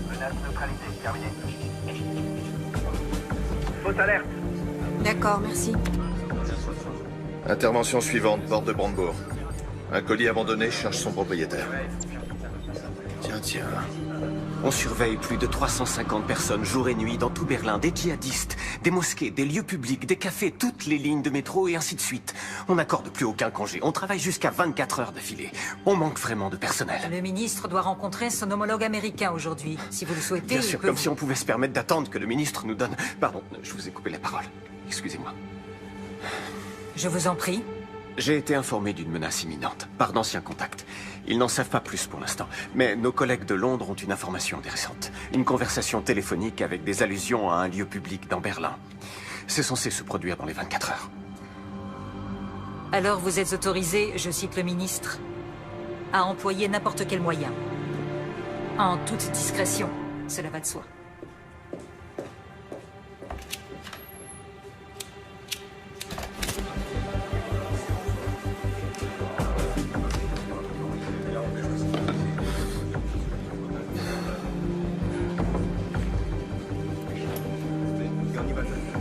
Menace neutralisée, terminé. Fausse alerte. D'accord, merci. Intervention suivante, porte de Brandebourg. Un colis abandonné cherche son propriétaire. Tiens. On surveille plus de 350 personnes jour et nuit dans tout Berlin, des djihadistes, des mosquées, des lieux publics, des cafés, toutes les lignes de métro et ainsi de suite. On n'accorde plus aucun congé, on travaille jusqu'à 24 heures d'affilée. On manque vraiment de personnel. Le ministre doit rencontrer son homologue américain aujourd'hui. Si vous le souhaitez, Bien sûr, comme si on pouvait se permettre d'attendre que le ministre nous donne... Pardon, je vous ai coupé la parole. Excusez-moi. Je vous en prie. J'ai été informé d'une menace imminente, par d'anciens contacts. Ils n'en savent pas plus pour l'instant, mais nos collègues de Londres ont une information intéressante. Une conversation téléphonique avec des allusions à un lieu public dans Berlin. C'est censé se produire dans les 24 heures. Alors vous êtes autorisé, je cite le ministre, à employer n'importe quel moyen. En toute discrétion, cela va de soi.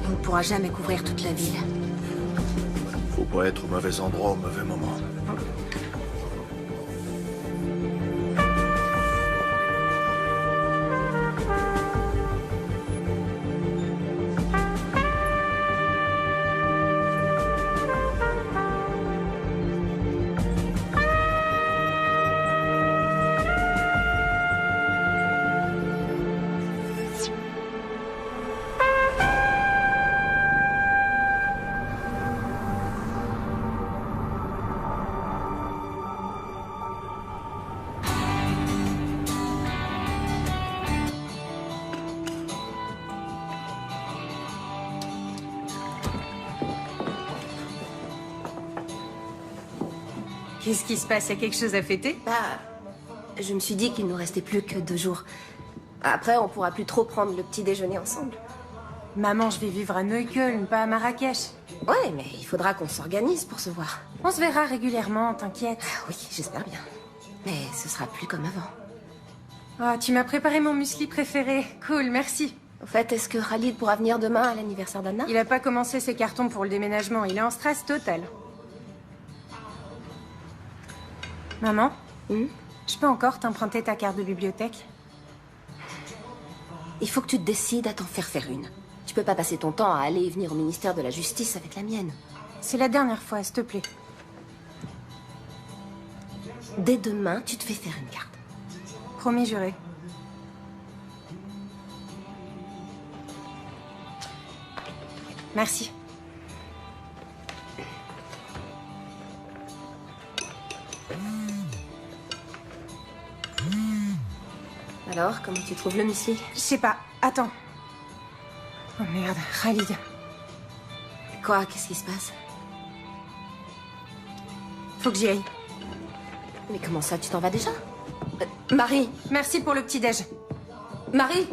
On ne pourra jamais couvrir toute la ville. Faut pas être au mauvais endroit au mauvais moment. Qu'est-ce qui se passe? Il y a quelque chose à fêter? Je me suis dit qu'il nous restait plus que 2 jours. Après, on pourra plus trop prendre le petit déjeuner ensemble. Maman, je vais vivre à Neukölln, pas à Marrakech. Ouais, mais il faudra qu'on s'organise pour se voir. On se verra régulièrement, t'inquiète. Oui, j'espère bien. Mais ce sera plus comme avant. Oh, tu m'as préparé mon muesli préféré. Cool, merci. Au fait, est-ce que Khalid pourra venir demain à l'anniversaire d'Anna? Il a pas commencé ses cartons pour le déménagement, il est en stress total. Maman, je peux encore t'emprunter ta carte de bibliothèque? Il faut que tu te décides à t'en faire une. Tu peux pas passer ton temps à aller et venir au ministère de la Justice avec la mienne. C'est la dernière fois, s'il te plaît. Dès demain, tu te fais faire une carte. Promis juré. Merci. Alors, comment tu trouves le muesli? Je sais pas. Attends. Oh merde, Khalid. Quoi? Qu'est-ce qui se passe? Faut que j'y aille. Mais comment ça, tu t'en vas déjà? Marie! Merci pour le petit-déj. Marie!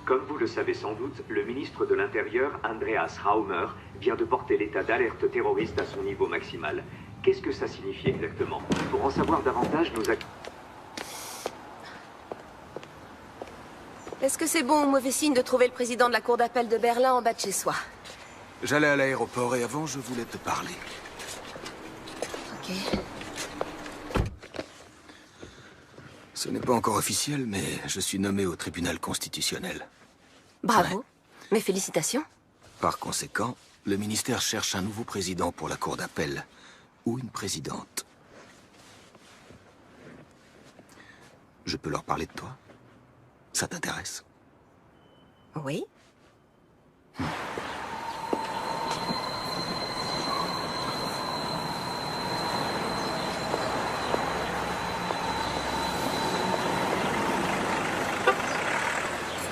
Comme vous le savez sans doute, le ministre de l'Intérieur, Andreas Raumer, vient de porter l'état d'alerte terroriste à son niveau maximal. Qu'est-ce que ça signifie exactement? Pour en savoir davantage, nous... Est-ce que c'est bon ou mauvais signe de trouver le président de la cour d'appel de Berlin en bas de chez soi? J'allais à l'aéroport et avant, je voulais te parler. Ok. Ce n'est pas encore officiel, mais je suis nommé au tribunal constitutionnel. Bravo. Ouais. Mes félicitations. Par conséquent, le ministère cherche un nouveau président pour la cour d'appel. Ou une présidente. Je peux leur parler de toi? Ça t'intéresse? Oui.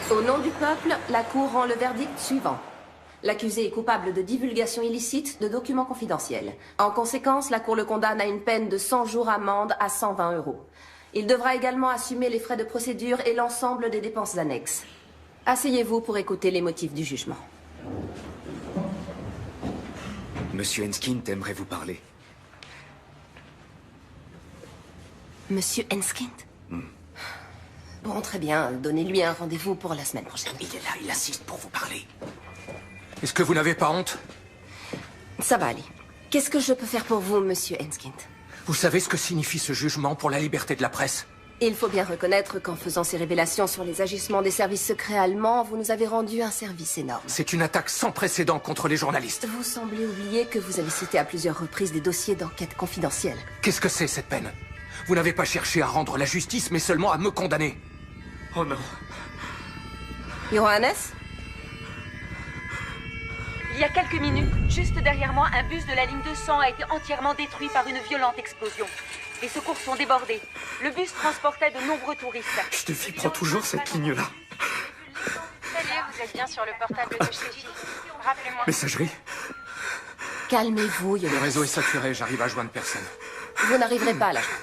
Au nom du peuple, la Cour rend le verdict suivant. L'accusé est coupable de divulgation illicite de documents confidentiels. En conséquence, la Cour le condamne à une peine de 100 jours amende à 120 €. Il devra également assumer les frais de procédure et l'ensemble des dépenses annexes. Asseyez-vous pour écouter les motifs du jugement. Monsieur Enskind aimerait vous parler. Monsieur Enskind? Bon, très bien. Donnez-lui un rendez-vous pour la semaine prochaine. Il est là, il assiste pour vous parler. Est-ce que vous n'avez pas honte? Ça va aller. Qu'est-ce que je peux faire pour vous, monsieur Enskind? Vous savez ce que signifie ce jugement pour la liberté de la presse? Il faut bien reconnaître qu'en faisant ces révélations sur les agissements des services secrets allemands, vous nous avez rendu un service énorme. C'est une attaque sans précédent contre les journalistes. Vous semblez oublier que vous avez cité à plusieurs reprises des dossiers d'enquête confidentielle. Qu'est-ce que c'est, cette peine? Vous n'avez pas cherché à rendre la justice, mais seulement à me condamner. Oh non. Johannes? Il y a quelques minutes, juste derrière moi, un bus de la ligne 200 a été entièrement détruit par une violente explosion. Les secours sont débordés. Le bus transportait de nombreux touristes. Steffi prend toujours cette ligne-là. Salut, vous êtes bien sur le portable de Steffi. Rappelez-moi. Messagerie? Calmez-vous, Le Johannes. réseau est saturé, j'arrive à joindre personne. Vous n'arriverez pas à la joindre.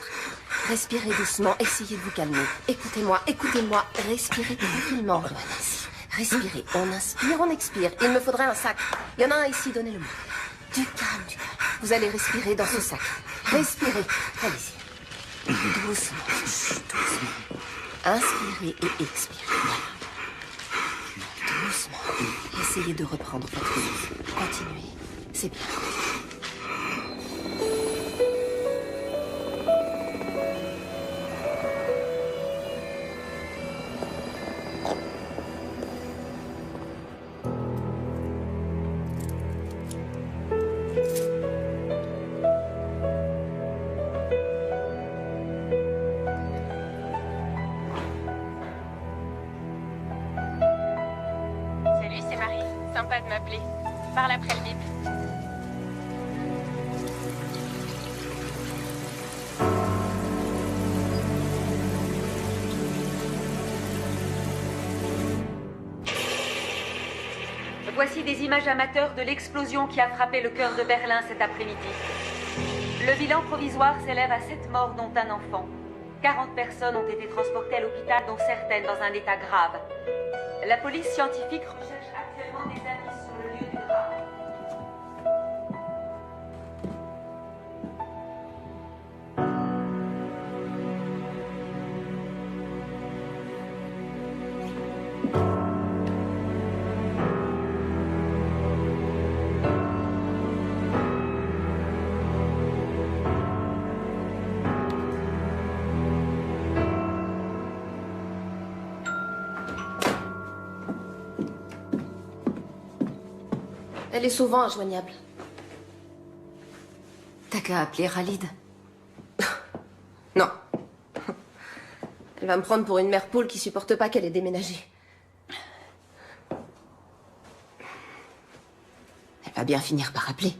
Respirez doucement, essayez de vous calmer. Écoutez-moi, écoutez-moi. Respirez tranquillement, Johannes. Respirez. On inspire, on expire. Il me faudrait un sac. Il y en a un ici, donnez-le-moi. Du calme, du calme. Vous allez respirer dans ce sac. Respirez. Allez-y. Doucement. Doucement. Inspirez et expirez. Voilà. Doucement. Essayez de reprendre votre souffle. Continuez. C'est bien. Salut, c'est Marie. Sympa de m'appeler. Parle après le bip. Voici des images amateurs de l'explosion qui a frappé le cœur de Berlin cet après-midi. Le bilan provisoire s'élève à 7 morts, dont un enfant. 40 personnes ont été transportées à l'hôpital, dont certaines dans un état grave. La police scientifique recherche actuellement des indices sur le lieu du drame. Elle est souvent injoignable. T'as qu'à appeler Khalid. Non. Elle va me prendre pour une mère poule qui supporte pas qu'elle ait déménagé. Elle va bien finir par appeler.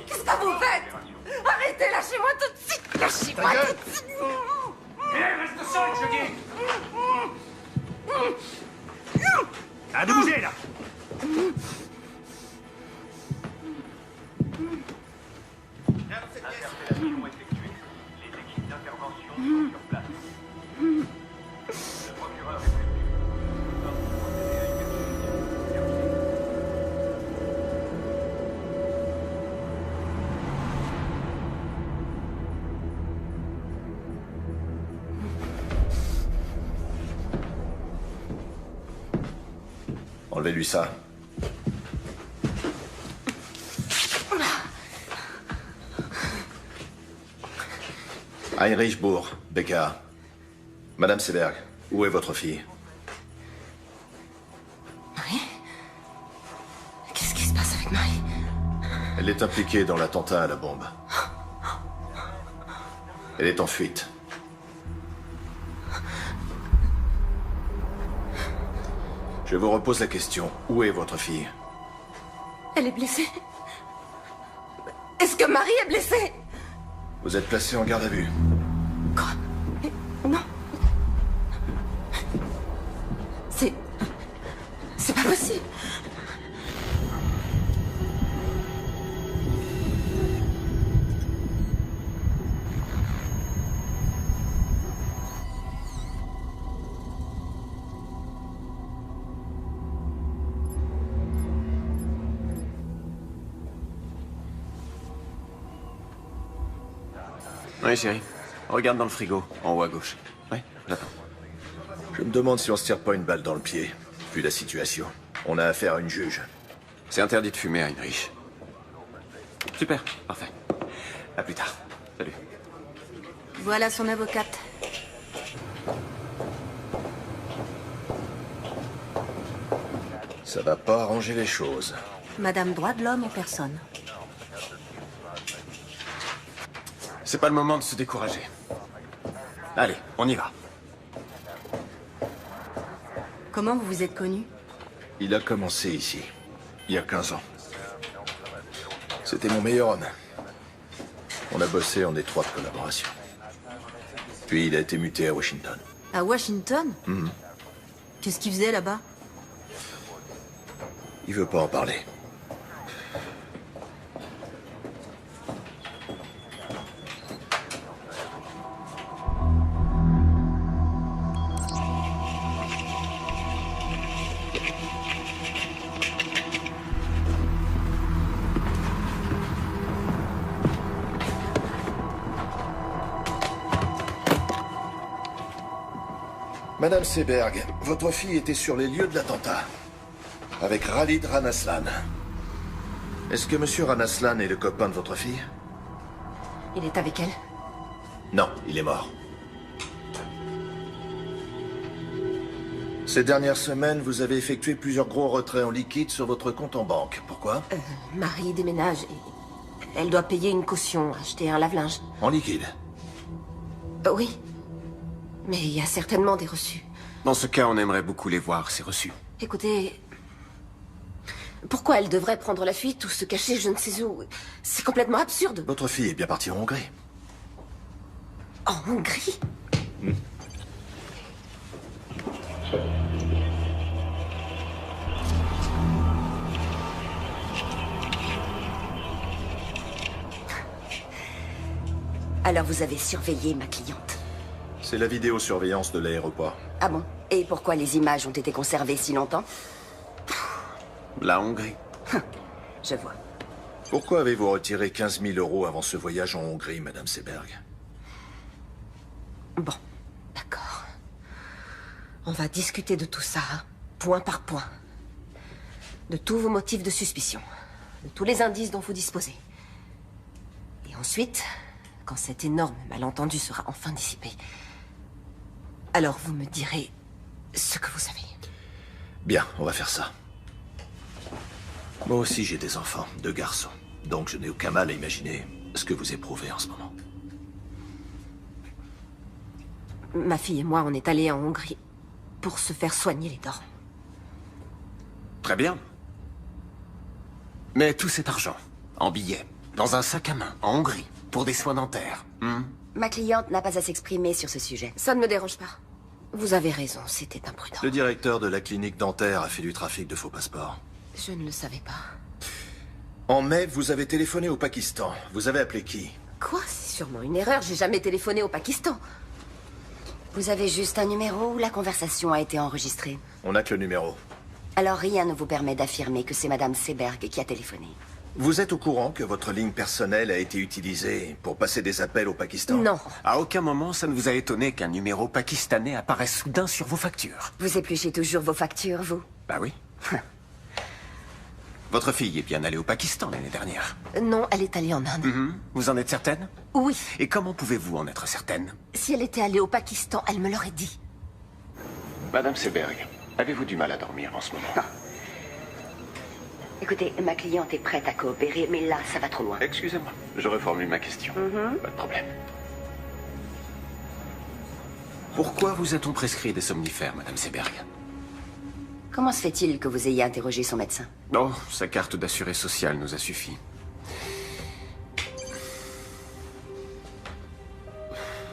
Qu'est-ce que vous faites? Arrêtez, lâchez-moi tout de suite. Lâchez-moi tout de suite. Reste seul, je dis. Arrête de bouger, là. Interpellation effectuée. Les équipes d'intervention sont sur place. Le procureur est prévenu. Nous allons procéder à une Enlevez-lui ça. Heinrich Bourg, BK. Madame Seberg, où est votre fille? Marie? Qu'est-ce qui se passe avec Marie? Elle est impliquée dans l'attentat à la bombe. Elle est en fuite. Je vous repose la question. Où est votre fille? Elle est blessée. Est-ce que Marie est blessée? Vous êtes placé en garde à vue. Quoi? Non. C'est pas possible. Oui, chérie. Regarde dans le frigo, en haut à gauche. Oui, j'attends. Je me demande si on se tire pas une balle dans le pied, vu la situation. On a affaire à une juge. C'est interdit de fumer, Heinrich. Super, parfait. À plus tard. Salut. Voilà son avocate. Ça va pas arranger les choses. Madame droit de l'homme en personne. C'est pas le moment de se décourager. Allez, on y va. Comment vous vous êtes connus? Il a commencé ici, il y a 15 ans. C'était mon meilleur homme. On a bossé en étroite collaboration. Puis il a été muté à Washington. À Washington? Qu'est-ce qu'il faisait là-bas? Il veut pas en parler. Madame Seberg, votre fille était sur les lieux de l'attentat. Avec Khalid Ranaslan. Est-ce que Monsieur Ranaslan est le copain de votre fille? Il est avec elle? Non, il est mort. Ces dernières semaines, vous avez effectué plusieurs gros retraits en liquide sur votre compte en banque. Pourquoi? Marie déménage et elle doit payer une caution, acheter un lave-linge. En liquide? Oui. Mais il y a certainement des reçus. Dans ce cas, on aimerait beaucoup les voir, ces reçus. Écoutez... Pourquoi elle devrait prendre la fuite ou se cacher je ne sais où? C'est complètement absurde. Votre fille est bien partie en Hongrie. En Hongrie? Alors vous avez surveillé ma cliente? C'est la vidéosurveillance de l'aéroport. Ah bon? Et pourquoi les images ont été conservées si longtemps? La Hongrie. Je vois. Pourquoi avez-vous retiré 15 000 € avant ce voyage en Hongrie, Madame Seberg? Bon, d'accord. On va discuter de tout ça, point par point. De tous vos motifs de suspicion. De tous les indices dont vous disposez. Et ensuite, quand cet énorme malentendu sera enfin dissipé, alors vous me direz ce que vous savez. Bien, on va faire ça. Moi aussi, j'ai des enfants, 2 garçons. Donc je n'ai aucun mal à imaginer ce que vous éprouvez en ce moment. Ma fille et moi, on est allés en Hongrie pour se faire soigner les dents. Très bien. Mais tout cet argent, en billets, dans un sac à main, en Hongrie, pour des soins dentaires. Ma cliente n'a pas à s'exprimer sur ce sujet. Ça ne me dérange pas. Vous avez raison, c'était imprudent. Le directeur de la clinique dentaire a fait du trafic de faux passeports. Je ne le savais pas. En mai, vous avez téléphoné au Pakistan. Vous avez appelé qui? Quoi? C'est sûrement une erreur, j'ai jamais téléphoné au Pakistan. Vous avez juste un numéro où la conversation a été enregistrée. On n'a que le numéro. Alors rien ne vous permet d'affirmer que c'est Madame Seberg qui a téléphoné. Vous êtes au courant que votre ligne personnelle a été utilisée pour passer des appels au Pakistan? Non. À aucun moment, ça ne vous a étonné qu'un numéro pakistanais apparaisse soudain sur vos factures. Vous épluchez toujours vos factures, vous? Bah oui. Votre fille est bien allée au Pakistan l'année dernière. Non, elle est allée en Inde. Vous en êtes certaine? Oui. Et comment pouvez-vous en être certaine? Si elle était allée au Pakistan, elle me l'aurait dit. Madame Seberg, avez-vous du mal à dormir en ce moment? Écoutez, ma cliente est prête à coopérer, mais là, ça va trop loin. Excusez-moi, je reformule ma question. Pas de problème. Pourquoi vous a-t-on prescrit des somnifères, Madame Seberg? Comment se fait-il que vous ayez interrogé son médecin? Oh, sa carte d'assuré social nous a suffi.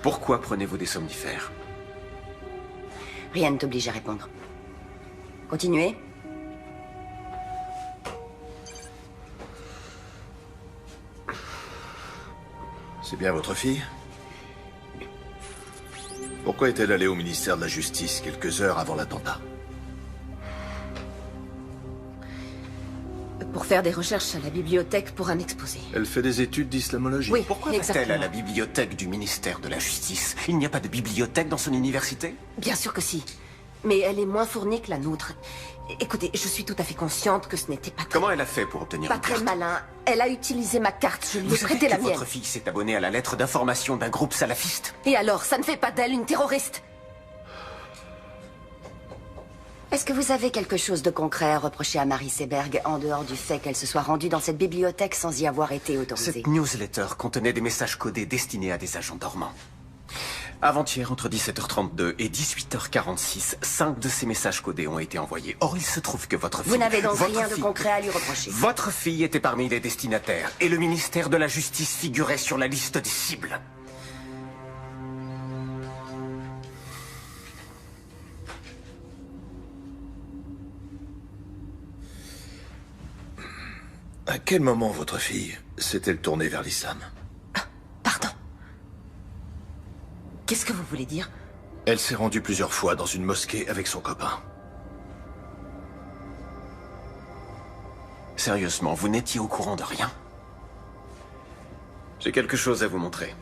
Pourquoi prenez-vous des somnifères? Rien ne t'oblige à répondre. Continuez. C'est bien votre fille? Pourquoi est-elle allée au ministère de la Justice quelques heures avant l'attentat? Pour faire des recherches à la bibliothèque pour un exposé. Elle fait des études d'islamologie. Oui, Pourquoi va-t-elle à la bibliothèque du ministère de la Justice? Il n'y a pas de bibliothèque dans son université? Bien sûr que si. Mais elle est moins fournie que la nôtre. Écoutez, je suis tout à fait consciente que ce n'était pas très... Comment elle a fait pour obtenir Pas une très carte? malin. Elle a utilisé ma carte. Je lui ai Vous savez prêté la que mienne. votre fille s'est abonnée à la lettre d'information d'un groupe salafiste? Et alors, ça ne fait pas d'elle une terroriste? Est-ce que vous avez quelque chose de concret à reprocher à Marie Seberg, en dehors du fait qu'elle se soit rendue dans cette bibliothèque sans y avoir été autorisée? Cette newsletter contenait des messages codés destinés à des agents dormants. Avant-hier, entre 17h32 et 18h46, 5 de ces messages codés ont été envoyés. Or, il se trouve que votre fille... Vous n'avez donc votre rien de fille- concret à lui reprocher? Votre fille était parmi les destinataires, et le ministère de la Justice figurait sur la liste des cibles. À quel moment votre fille s'est-elle tournée vers l'islam? Qu'est-ce que vous voulez dire? Elle s'est rendue plusieurs fois dans une mosquée avec son copain. Sérieusement, vous n'étiez au courant de rien? J'ai quelque chose à vous montrer.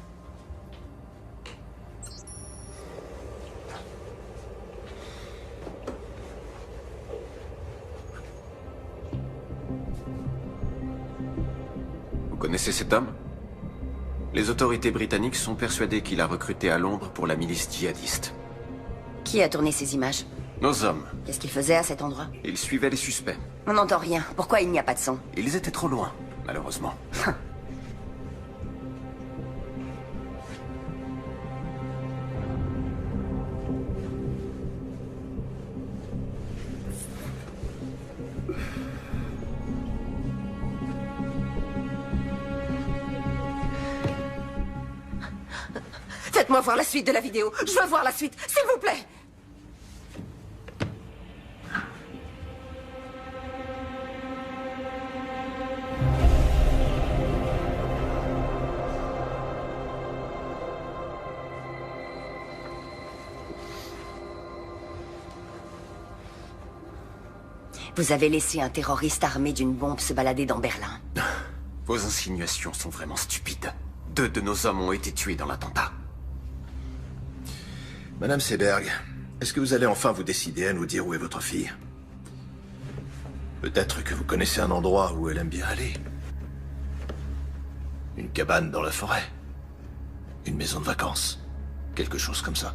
Vous connaissez cet homme? Les autorités britanniques sont persuadées qu'il a recruté à Londres pour la milice djihadiste. Qui a tourné ces images? Nos hommes. Qu'est-ce qu'il faisait à cet endroit? Ils suivaient les suspects. On n'entend rien. Pourquoi il n'y a pas de son? Ils étaient trop loin, malheureusement. Faites-moi voir la suite de la vidéo. Je veux voir la suite, s'il vous plaît. Vous avez laissé un terroriste armé d'une bombe se balader dans Berlin. Vos insinuations sont vraiment stupides. 2 de nos hommes ont été tués dans l'attentat. Madame Seberg, est-ce que vous allez enfin vous décider à nous dire où est votre fille? Peut-être que vous connaissez un endroit où elle aime bien aller. Une cabane dans la forêt. Une maison de vacances. Quelque chose comme ça.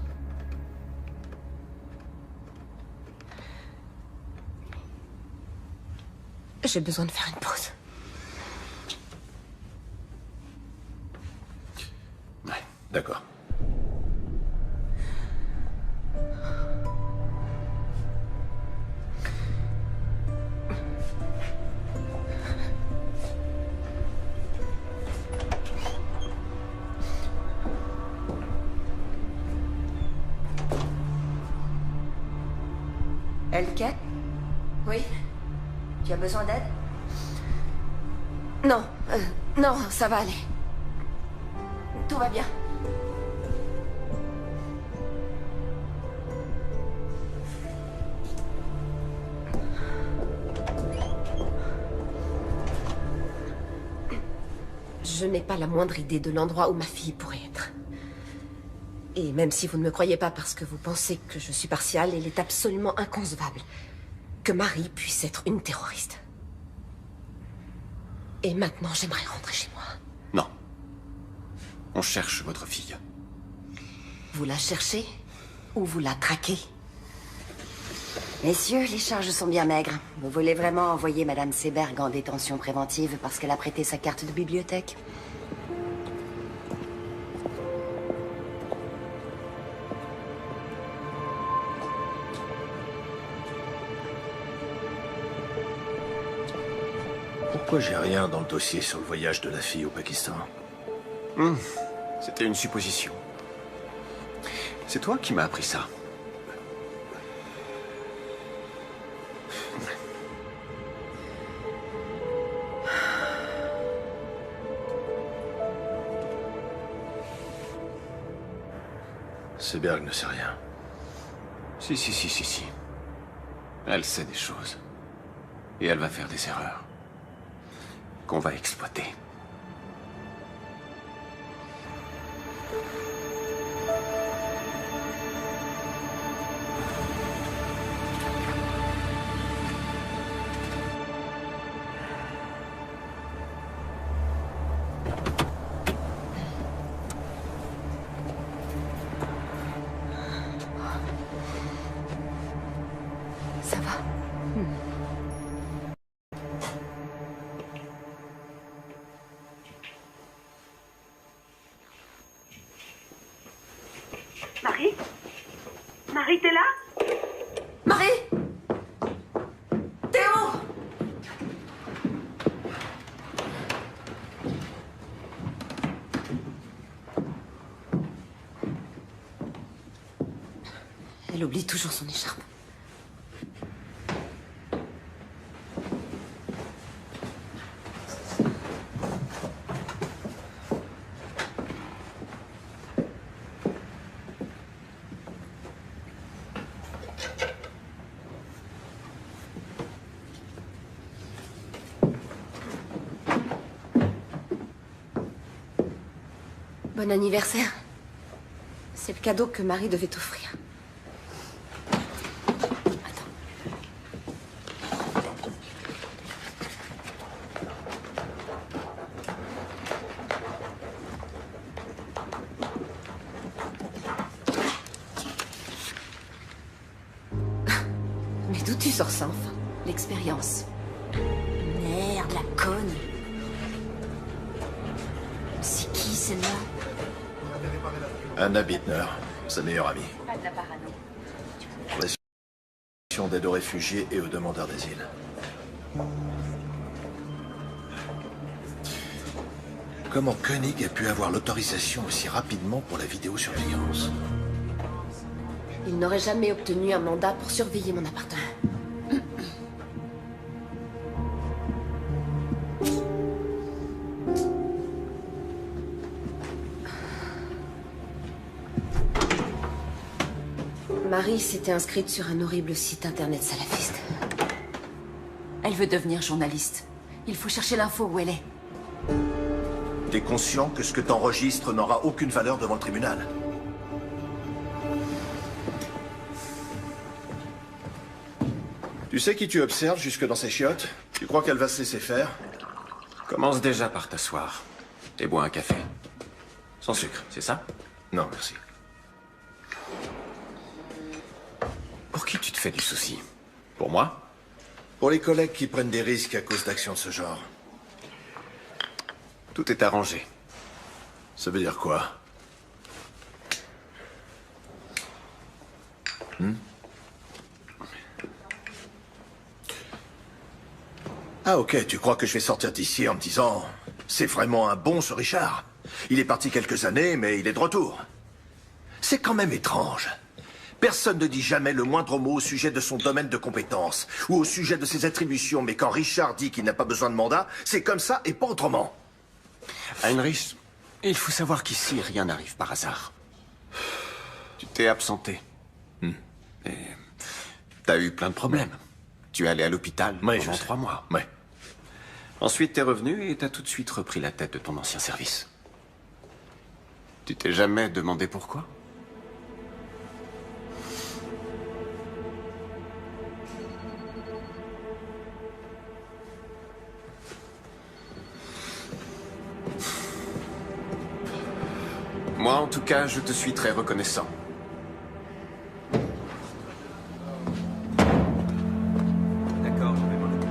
J'ai besoin de faire une pause. Ouais, d'accord. Elke? Oui? Tu as besoin d'aide? Non, non, ça va aller. Tout va bien. Je n'ai pas la moindre idée de l'endroit où ma fille pourrait être. Et même si vous ne me croyez pas parce que vous pensez que je suis partiale, il est absolument inconcevable que Marie puisse être une terroriste. Et maintenant, j'aimerais rentrer chez moi. Non. On cherche votre fille. Vous la cherchez ou vous la traquez? Messieurs, les charges sont bien maigres. Vous voulez vraiment envoyer Madame Seberg en détention préventive parce qu'elle a prêté sa carte de bibliothèque? Pourquoi j'ai rien dans le dossier sur le voyage de la fille au Pakistan? C'était une supposition. C'est toi qui m'as appris ça. Seberg ne sait rien. Si. Elle sait des choses. Et elle va faire des erreurs. Qu'on va exploiter. Ça va. Marie? Marie, t'es là? Marie! Théo! Elle oublie toujours son écharpe. Bon anniversaire. C'est le cadeau que Marie devait t'offrir. Mais d'où tu sors ça, enfin? L'expérience. Merde, la conne. C'est qui, celle-là? Anna Bittner, sa meilleure amie. Pas de la parano. Relation d'aide aux réfugiés et aux demandeurs d'asile. Comment Koenig a pu avoir l'autorisation aussi rapidement pour la vidéosurveillance? Il n'aurait jamais obtenu un mandat pour surveiller mon appartement. Marie s'était inscrite sur un horrible site internet salafiste. Elle veut devenir journaliste. Il faut chercher l'info où elle est. T'es conscient que ce que t'enregistres n'aura aucune valeur devant le tribunal? Tu sais qui tu observes jusque dans ces chiottes? Tu crois qu'elle va se laisser faire? Commence déjà par t'asseoir. Et bois un café. Sans sucre, c'est ça? Non, merci. Pour qui tu te fais du souci? Pour moi? Pour les collègues qui prennent des risques à cause d'actions de ce genre. Tout est arrangé. Ça veut dire quoi? Ah ok, tu crois que je vais sortir d'ici en me disant « C'est vraiment un bon ce Richard. Il est parti quelques années, mais il est de retour. » C'est quand même étrange. Personne ne dit jamais le moindre mot au sujet de son domaine de compétence ou au sujet de ses attributions, mais quand Richard dit qu'il n'a pas besoin de mandat, c'est comme ça et pas autrement. Heinrich, il faut savoir qu'ici, rien n'arrive par hasard. Tu t'es absenté. Et t'as eu plein de problèmes. Tu es allé à l'hôpital pendant 3 mois. Ouais. Ensuite, t'es revenu et t'as tout de suite repris la tête de ton ancien service. Tu t'es jamais demandé pourquoi? Moi, en tout cas, je te suis très reconnaissant. D'accord, je vais m'en occuper.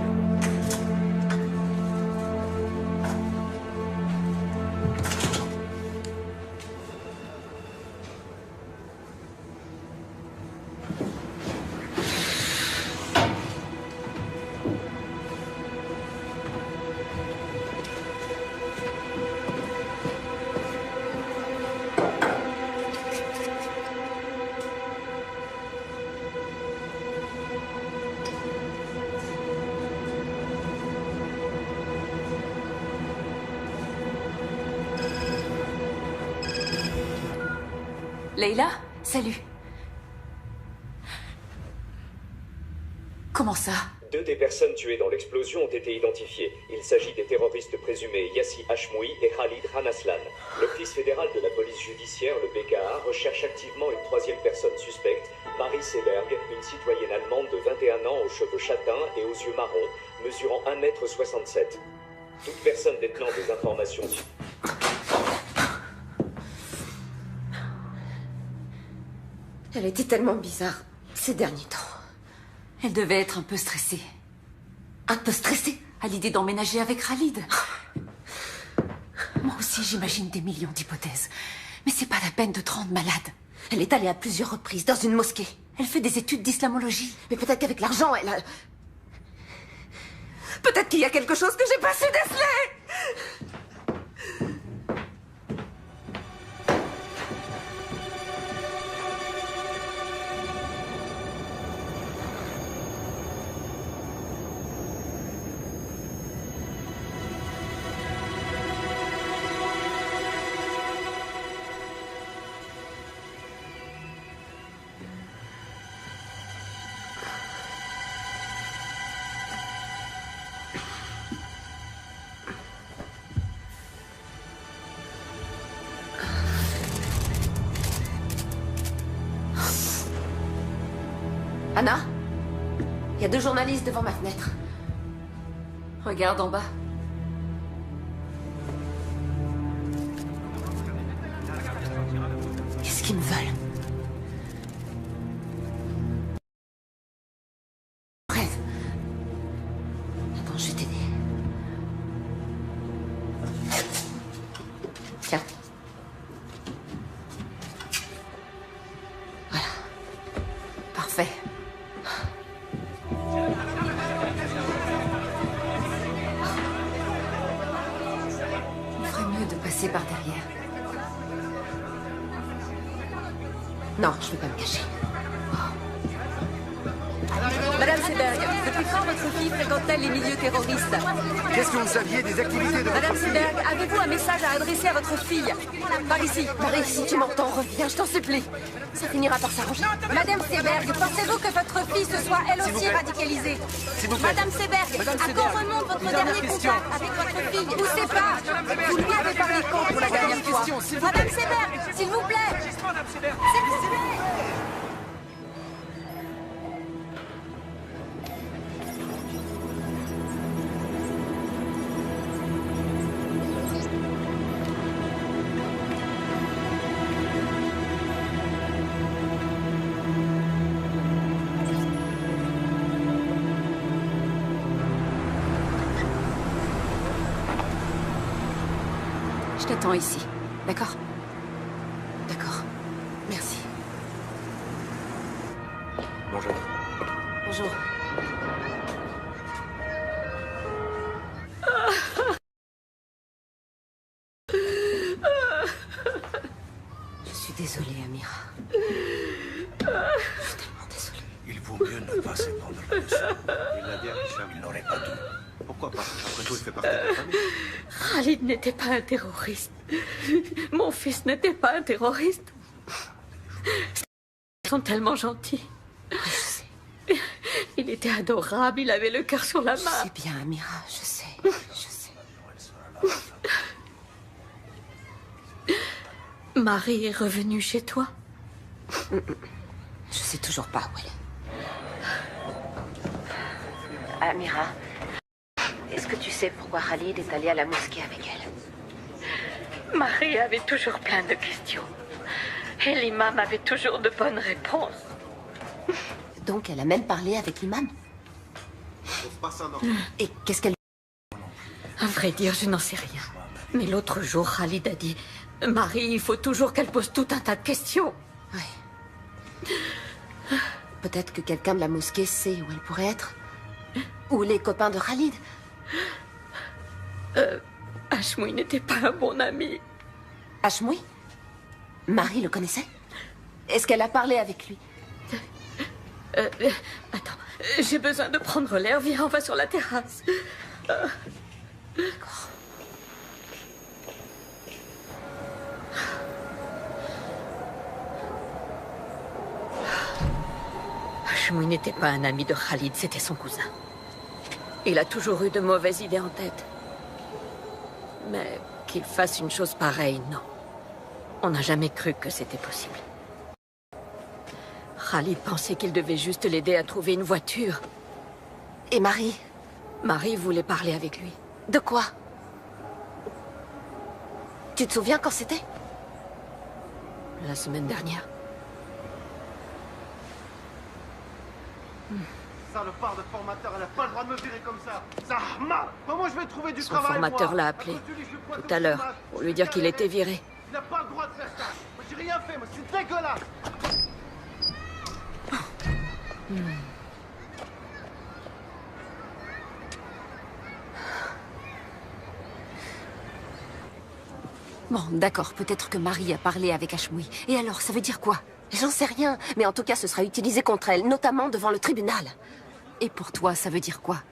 Leila, salut. Comment ça? 2 des personnes tuées dans l'explosion ont été identifiées. Il s'agit des terroristes présumés Yassi Hashmoui et Khalid Ranaslan. L'Office fédéral de la police judiciaire, le BKA, recherche activement une 3e personne suspecte, Marie Seberg, une citoyenne allemande de 21 ans aux cheveux châtains et aux yeux marrons, mesurant 1,67 m. Toute personne détenant des informations... Elle était tellement bizarre ces derniers temps. Elle devait être un peu stressée. Un peu stressée? À l'idée d'emménager avec Khalid. Moi aussi, j'imagine des millions d'hypothèses. Mais c'est pas la peine de te rendre malade. Elle est allée à plusieurs reprises dans une mosquée. Elle fait des études d'islamologie. Mais peut-être qu'avec l'argent, elle a... Peut-être qu'il y a quelque chose que j'ai pas su déceler! Anna? Il y a 2 journalistes devant ma fenêtre. Regarde en bas. Qu'est-ce qu'ils me veulent? Rêve. Attends, je vais t'aider. Tiens. Voilà. Parfait. Il ferait mieux de passer par derrière. Non, je vais pas me cacher. Madame Seberg, depuis quand votre fille fréquente-t-elle les milieux terroristes? Qu'est-ce que vous saviez des activités de Madame votre fille? Seberg, avez-vous un message à adresser à votre fille? Par ici. Marie, si tu m'entends, reviens, je t'en supplie. Ça finira par s'arranger. Madame Seberg, pensez-vous que votre fille se soit elle aussi radicalisée? S'il vous plaît. Madame Seberg, à quand remonte votre dernier contact avec votre fille? Ou c'est pas? Vous lui avez parlé quand pour la dernière fois? Madame Seberg, s'il vous plaît. S'il vous plaît. Je t'attends ici. D'accord? D'accord. Merci. Bonjour. Bonjour. Je suis désolée, Amira. Je suis tellement désolée. Il vaut mieux ne pas s'épandre là-dessus. Il l'a dit à Hicham, il n'aurait pas dû. Pourquoi pas? Après tout, il fait partie de la famille. Khalid n'était pas un terroriste. Mon fils n'était pas un terroriste. Ils sont tellement gentils. Il était adorable, il avait le cœur sur la main. Je sais bien, Amira, je sais. Je sais. Marie est revenue chez toi? Je sais toujours pas où elle est. Amira, est-ce que tu sais pourquoi Khalid est allé à la mosquée avec elle? Marie avait toujours plein de questions. Et l'imam avait toujours de bonnes réponses. Donc elle a même parlé avec l'imam. Et qu'est-ce qu'elle... À vrai dire, je n'en sais rien. Mais l'autre jour, Khalid a dit... Marie, il faut toujours qu'elle pose tout un tas de questions. Oui. Peut-être que quelqu'un de la mosquée sait où elle pourrait être. Ou les copains de Khalid. Hashmoui n'était pas un bon ami. Hashmoui? Marie le connaissait? Est-ce qu'elle a parlé avec lui? Attends, j'ai besoin de prendre l'air. Viens, on va sur la terrasse. D'accord. Hashmoui n'était pas un ami de Khalid, c'était son cousin. Il a toujours eu de mauvaises idées en tête. Mais qu'il fasse une chose pareille, non. On n'a jamais cru que c'était possible. Khalid pensait qu'il devait juste l'aider à trouver une voiture. Et Marie? Marie voulait parler avec lui. De quoi? Tu te souviens quand c'était? La semaine dernière. Salopard de formateur, elle a pas le droit de me virer comme ça. Zahma! Comment je vais trouver du travail? Son formateur l'a appelé tout à l'heure pour lui dire qu'il était viré. Il n'a pas le droit de faire ça. Moi, j'ai rien fait, moi, c'est dégueulasse. Bon, d'accord, peut-être que Marie a parlé avec Hashmoui. Et alors, ça veut dire quoi? J'en sais rien, mais en tout cas, ce sera utilisé contre elle, notamment devant le tribunal. Et pour toi, ça veut dire quoi?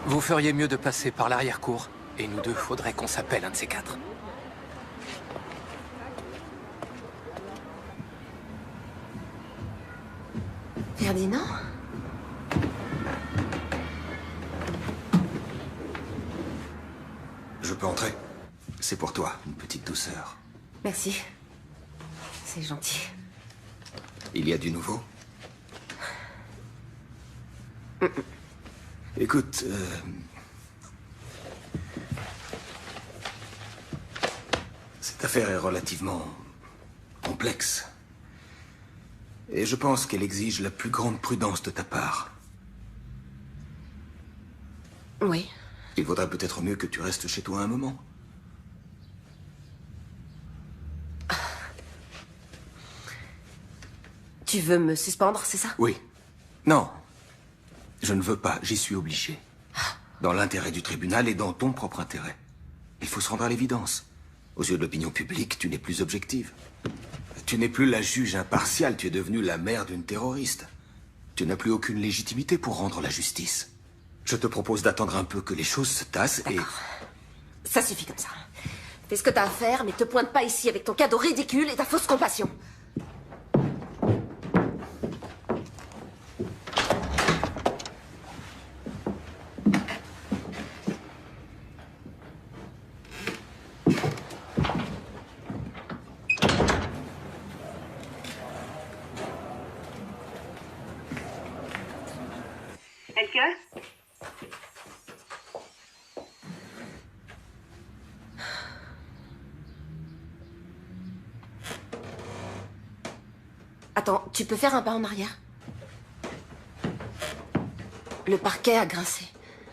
Vous feriez mieux de passer par l'arrière-cour. Et nous deux, faudrait qu'on s'appelle un de ces quatre. Ferdinand? Je peux entrer? C'est pour toi, une petite douceur. Merci. C'est gentil. Il y a du nouveau? Écoute, cette affaire est relativement complexe. Et je pense qu'elle exige la plus grande prudence de ta part. Oui. Il vaudrait peut-être mieux que tu restes chez toi un moment. Tu veux me suspendre, c'est ça? Oui. Non. Je ne veux pas, j'y suis obligé. Dans l'intérêt du tribunal et dans ton propre intérêt. Il faut se rendre à l'évidence. Aux yeux de l'opinion publique, tu n'es plus objective. Tu n'es plus la juge impartiale, tu es devenue la mère d'une terroriste. Tu n'as plus aucune légitimité pour rendre la justice. Je te propose d'attendre un peu que les choses se tassent et... Ça suffit comme ça. Fais ce que t'as à faire, mais te pointe pas ici avec ton cadeau ridicule et ta fausse compassion. Attends, tu peux faire un pas en arrière? Le parquet a grincé.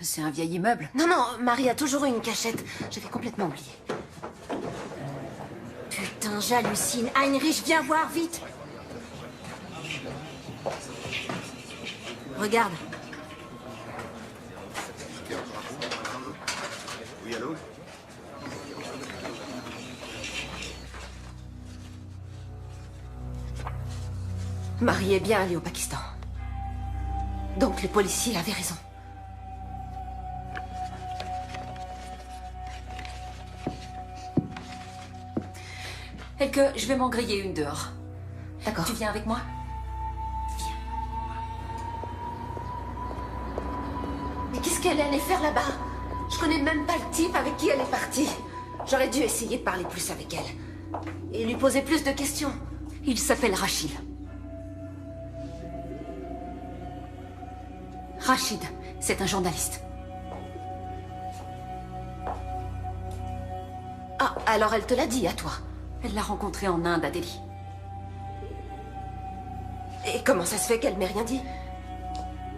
C'est un vieil immeuble. Non, non, Marie a toujours eu une cachette. J'avais complètement oublié. Putain, j'hallucine. Heinrich, viens voir, vite. Regarde. Oui, allô? Marie est bien allée au Pakistan. Donc les policiers avaient raison. Et que je vais m'en griller une dehors. D'accord. Tu viens avec moi? Mais qu'est-ce qu'elle allait faire là-bas? Je connais même pas le type avec qui elle est partie. J'aurais dû essayer de parler plus avec elle. Et lui poser plus de questions. Il s'appelle Rachid. Rachid, c'est un journaliste. Ah, alors elle te l'a dit à toi? Elle l'a rencontré en Inde, à Delhi. Et comment ça se fait qu'elle m'ait rien dit?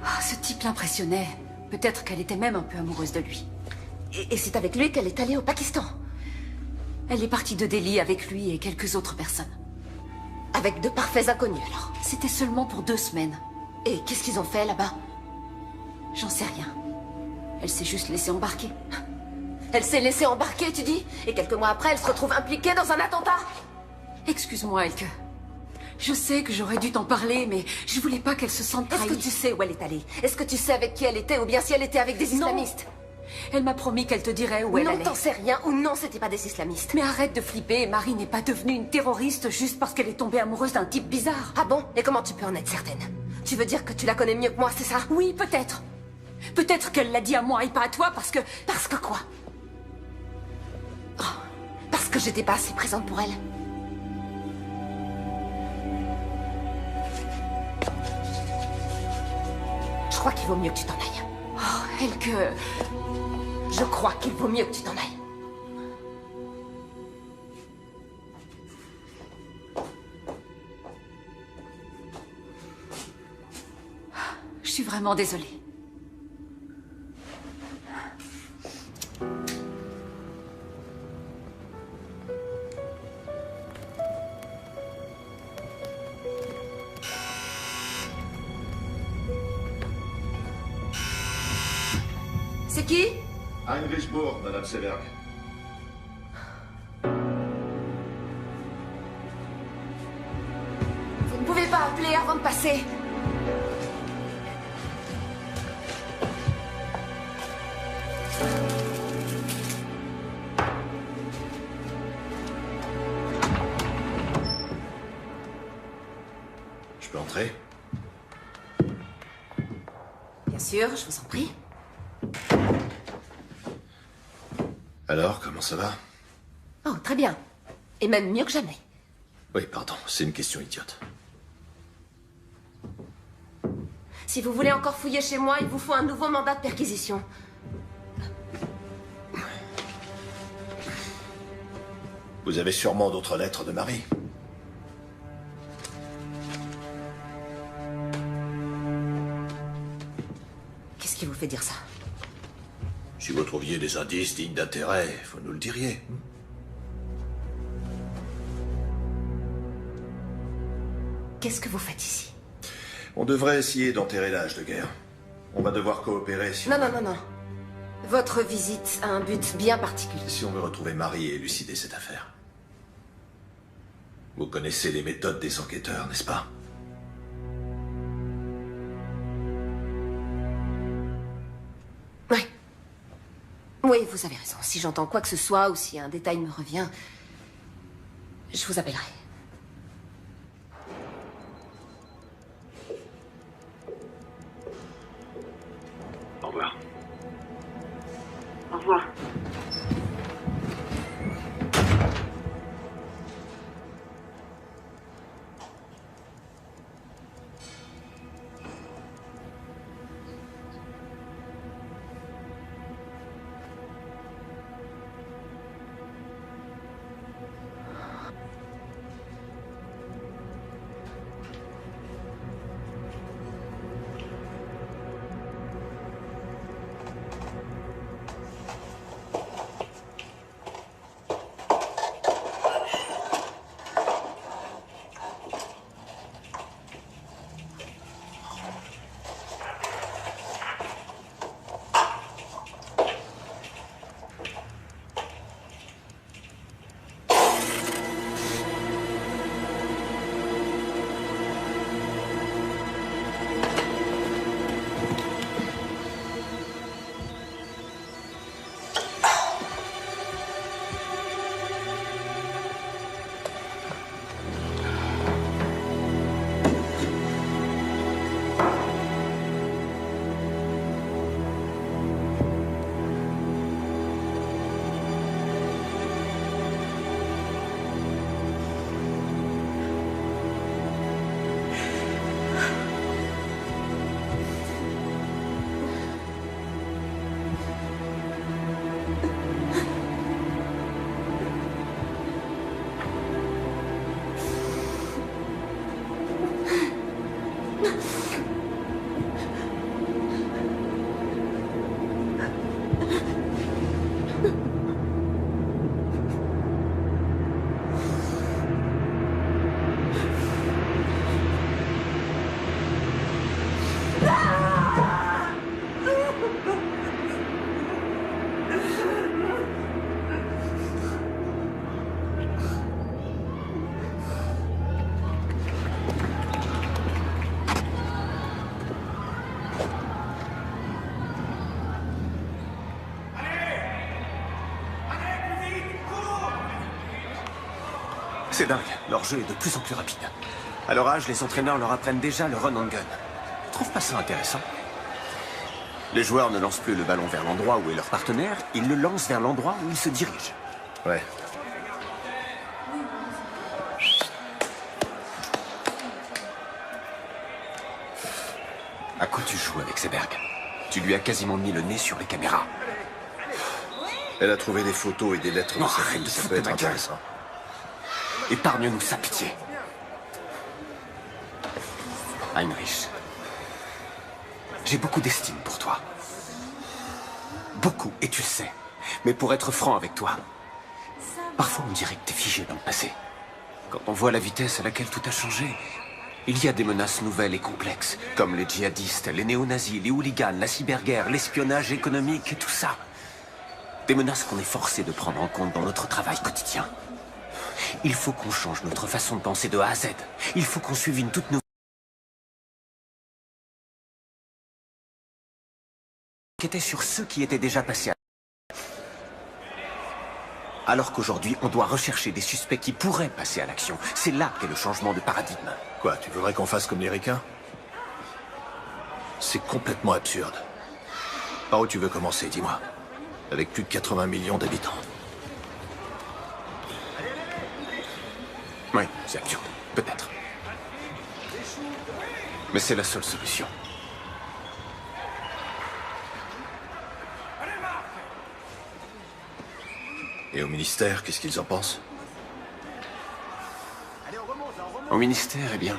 Ah, ce type l'impressionnait. Peut-être qu'elle était même un peu amoureuse de lui. Et c'est avec lui qu'elle est allée au Pakistan? Elle est partie de Delhi avec lui et quelques autres personnes. Avec de parfaits inconnus, alors? C'était seulement pour 2 semaines. Et qu'est-ce qu'ils ont fait là-bas? J'en sais rien. Elle s'est juste laissée embarquer. Elle s'est laissée embarquer, tu dis? Et quelques mois après, elle se retrouve impliquée dans un attentat? Excuse-moi, Elke. Je sais que j'aurais dû t'en parler, mais je voulais pas qu'elle se sente trahie. Est-ce que tu sais où elle est allée? Est-ce que tu sais avec qui elle était, ou bien si elle était avec des islamistes? Elle m'a promis qu'elle te dirait où elle allait. Non, t'en sais rien, ou non, c'était pas des islamistes. Mais arrête de flipper, Marie n'est pas devenue une terroriste juste parce qu'elle est tombée amoureuse d'un type bizarre. Ah bon? Et comment tu peux en être certaine? Tu veux dire que tu la connais mieux que moi, c'est ça? Oui, peut-être. Peut-être qu'elle l'a dit à moi et pas à toi parce que... Parce que quoi? Oh, parce que j'étais pas assez présente pour elle. Je crois qu'il vaut mieux que tu t'en ailles. Oh, Elke... Je crois qu'il vaut mieux que tu t'en ailles. Je suis vraiment désolée. C'est qui? Heinrich Bourg, Madame Seberg. Vous ne pouvez pas appeler avant de passer. Je peux entrer? Bien sûr, je vous en prie. Alors, comment ça va? Oh, très bien. Et même mieux que jamais. Oui, pardon, c'est une question idiote. Si vous voulez encore fouiller chez moi, il vous faut un nouveau mandat de perquisition. Vous avez sûrement d'autres lettres de Marie. Qu'est-ce qui vous fait dire ça? Si vous trouviez des indices dignes d'intérêt, vous nous le diriez. Qu'est-ce que vous faites ici? On devrait essayer d'enterrer l'âge de guerre. On va devoir coopérer si Non, on... non, non, non. Votre visite a un but bien particulier. Si on veut retrouver Marie et élucider cette affaire. Vous connaissez les méthodes des enquêteurs, n'est-ce pas? Oui. Oui, vous avez raison. Si j'entends quoi que ce soit ou si un détail me revient, je vous appellerai. Au revoir. Au revoir. C'est dingue, leur jeu est de plus en plus rapide. À leur âge, les entraîneurs leur apprennent déjà le run and gun. Tu trouves pas ça intéressant? Les joueurs ne lancent plus le ballon vers l'endroit où est leur partenaire, ils le lancent vers l'endroit où ils se dirigent. Ouais. À quoi tu joues avec Seberg? Tu lui as quasiment mis le nez sur les caméras. Elle a trouvé des photos et des lettres de Non, sa arrête fille, de ça foutre peut de être ma gueule. intéressant. Épargne-nous sa pitié. Heinrich, j'ai beaucoup d'estime pour toi. Beaucoup, et tu le sais. Mais pour être franc avec toi, parfois on dirait que t'es figé dans le passé. Quand on voit la vitesse à laquelle tout a changé, il y a des menaces nouvelles et complexes, comme les djihadistes, les néo-nazis, les hooligans, la cyberguerre, l'espionnage économique et tout ça. Des menaces qu'on est forcé de prendre en compte dans notre travail quotidien. Il faut qu'on change notre façon de penser de A à Z. Il faut qu'on suive une toute nouvelle... qui était sur ceux qui étaient déjà passés à... Alors qu'aujourd'hui, on doit rechercher des suspects qui pourraient passer à l'action. C'est là qu'est le changement de paradigme. Quoi, tu voudrais qu'on fasse comme les ricains? C'est complètement absurde. Par où tu veux commencer, dis-moi? Avec plus de 80 millions d'habitants. Oui, c'est absurde. Peut-être. Mais c'est la seule solution. Et au ministère, qu'est-ce qu'ils en pensent? Au ministère, eh bien...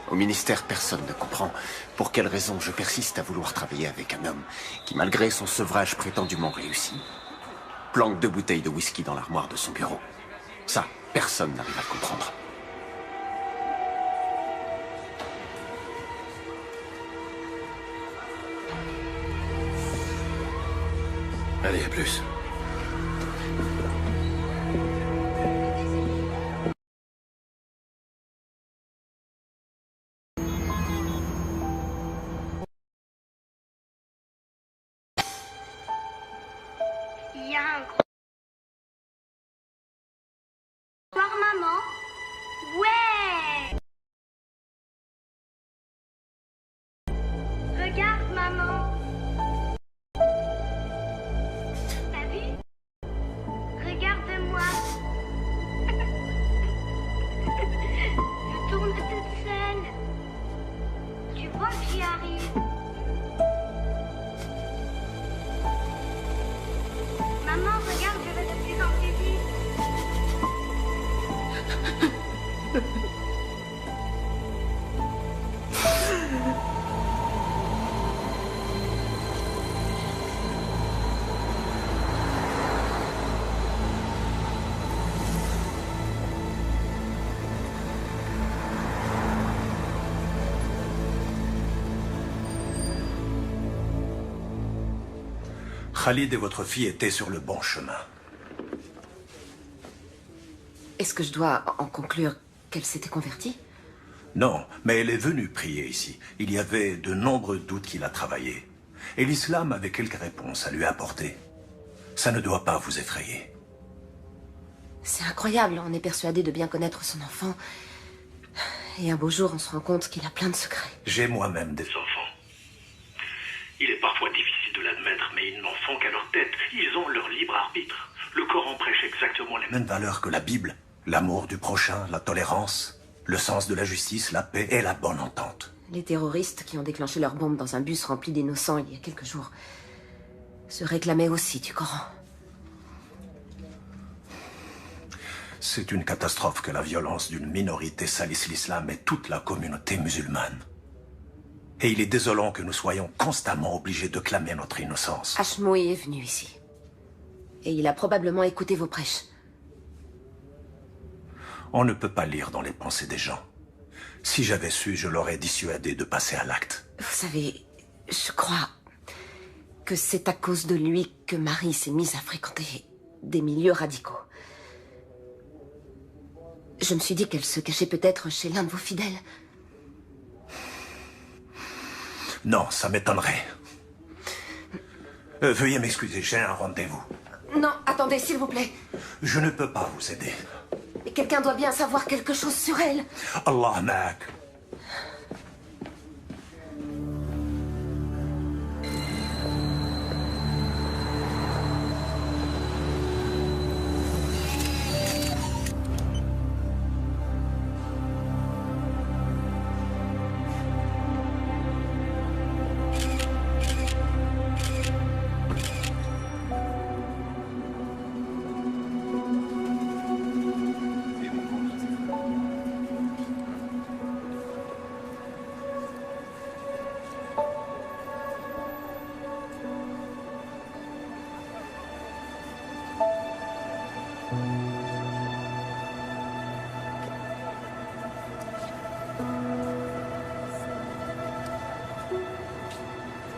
Au ministère, personne ne comprend pour quelle raison je persiste à vouloir travailler avec un homme qui, malgré son sevrage prétendument réussi, planque 2 bouteilles de whisky dans l'armoire de son bureau. Ça, personne n'arrive à le comprendre. Allez, à plus. Il y a un gros... Voir maman? Ouais! Regarde maman! T'as vu? Regarde-moi! Je tourne toute seule. Tu vois que j'y arrive? Maman, regarde, je vais de plus en plus vite. Khalid et votre fille étaient sur le bon chemin. Est-ce que je dois en conclure qu'elle s'était convertie? Non, mais elle est venue prier ici. Il y avait de nombreux doutes qu'il a travaillé. Et l'islam avait quelques réponses à lui apporter. Ça ne doit pas vous effrayer. C'est incroyable, on est persuadé de bien connaître son enfant. Et un beau jour, on se rend compte qu'il a plein de secrets. J'ai moi-même des enfants. Il est parfois difficile de l'admettre, mais ils n'en font qu'à leur tête. Ils ont leur libre arbitre. Le Coran prêche exactement les mêmes Même valeurs que la Bible. L'amour du prochain, la tolérance, le sens de la justice, la paix et la bonne entente. Les terroristes qui ont déclenché leur bombe dans un bus rempli d'innocents il y a quelques jours se réclamaient aussi du Coran. C'est une catastrophe que la violence d'une minorité salisse l'islam et toute la communauté musulmane. Et il est désolant que nous soyons constamment obligés de clamer notre innocence. Hashmoui est venu ici. Et il a probablement écouté vos prêches. On ne peut pas lire dans les pensées des gens. Si j'avais su, je l'aurais dissuadé de passer à l'acte. Vous savez, je crois que c'est à cause de lui que Marie s'est mise à fréquenter des milieux radicaux. Je me suis dit qu'elle se cachait peut-être chez l'un de vos fidèles. Non, ça m'étonnerait. Veuillez m'excuser, j'ai un rendez-vous. Non, attendez, s'il vous plaît. Je ne peux pas vous aider. Et quelqu'un doit bien savoir quelque chose sur elle. Allah ma'ak.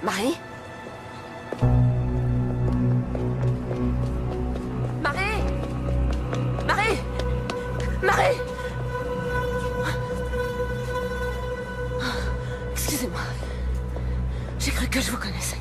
Marie? Marie? Marie? Marie? Excusez-moi. J'ai cru que je vous connaissais.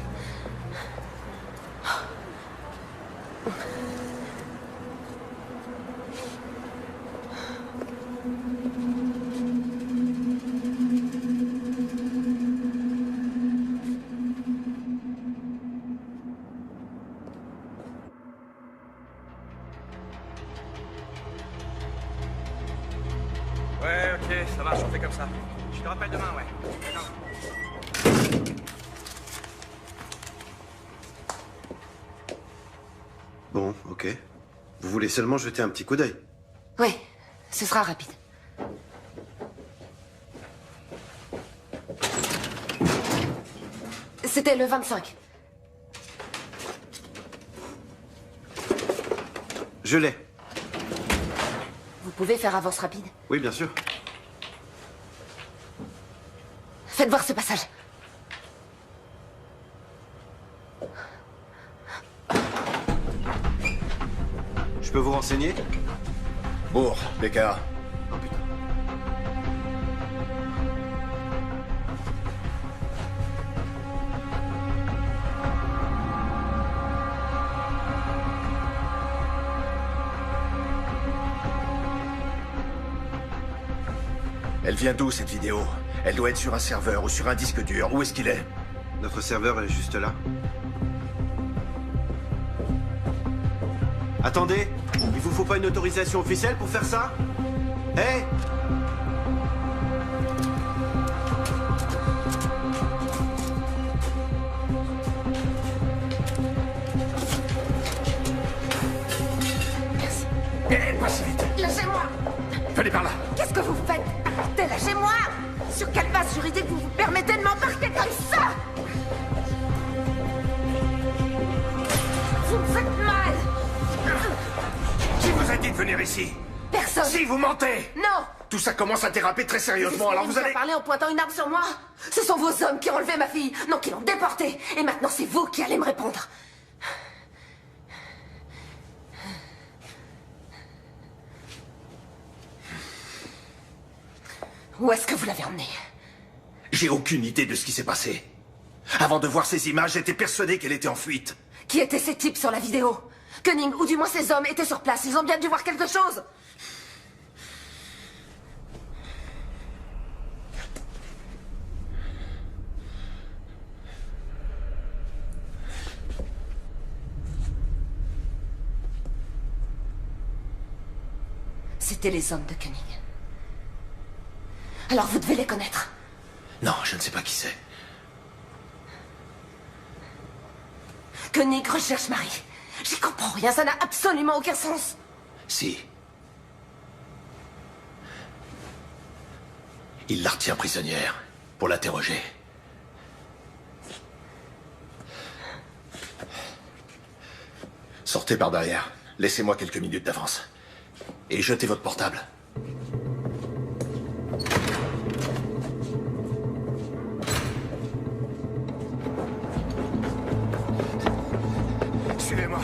Ouais, ok, ça marche, on fait comme ça. Je te rappelle demain, ouais. Bon, ok. Vous voulez seulement jeter un petit coup d'œil? Oui, ce sera rapide. C'était le 25. Je l'ai. Vous pouvez faire avance rapide? Oui, bien sûr. Faites voir ce passage. Je peux vous renseigner? Bourg, BKA. Oh putain. Elle vient d'où, cette vidéo? Elle doit être sur un serveur ou sur un disque dur. Où est-ce qu'il est? Notre serveur est juste là. Attendez, il vous faut pas une autorisation officielle pour faire ça? Hé! Merci. Passe vite. Lâchez-moi! Venez par là. Qu'est-ce que vous faites? Arrêtez, lâchez-moi! Sur quelle base juridique vous vous permettez de m'embarquer comme ça? Vous me faites mal! Qui vous a dit de venir ici? Personne! Si, vous mentez! Non! Tout ça commence à déraper très sérieusement, alors vous allez... parler en pointant une arme sur moi? Ce sont vos hommes qui ont enlevé ma fille, non, qui l'ont déportée. Et maintenant, c'est vous qui allez me répondre. Où est-ce que vous l'avez emmenée? J'ai aucune idée de ce qui s'est passé. Avant de voir ces images, j'étais persuadé qu'elle était en fuite. Qui étaient ces types sur la vidéo? Koenig, ou du moins ces hommes, étaient sur place. Ils ont bien dû voir quelque chose. C'étaient les hommes de Koenig. Alors vous devez les connaître. Non, je ne sais pas qui c'est. Koenig recherche Marie. J'y comprends rien, ça n'a absolument aucun sens. Si. Il la retient prisonnière pour l'interroger. Sortez par derrière. Laissez-moi quelques minutes d'avance. Et jetez votre portable. Suivez-moi.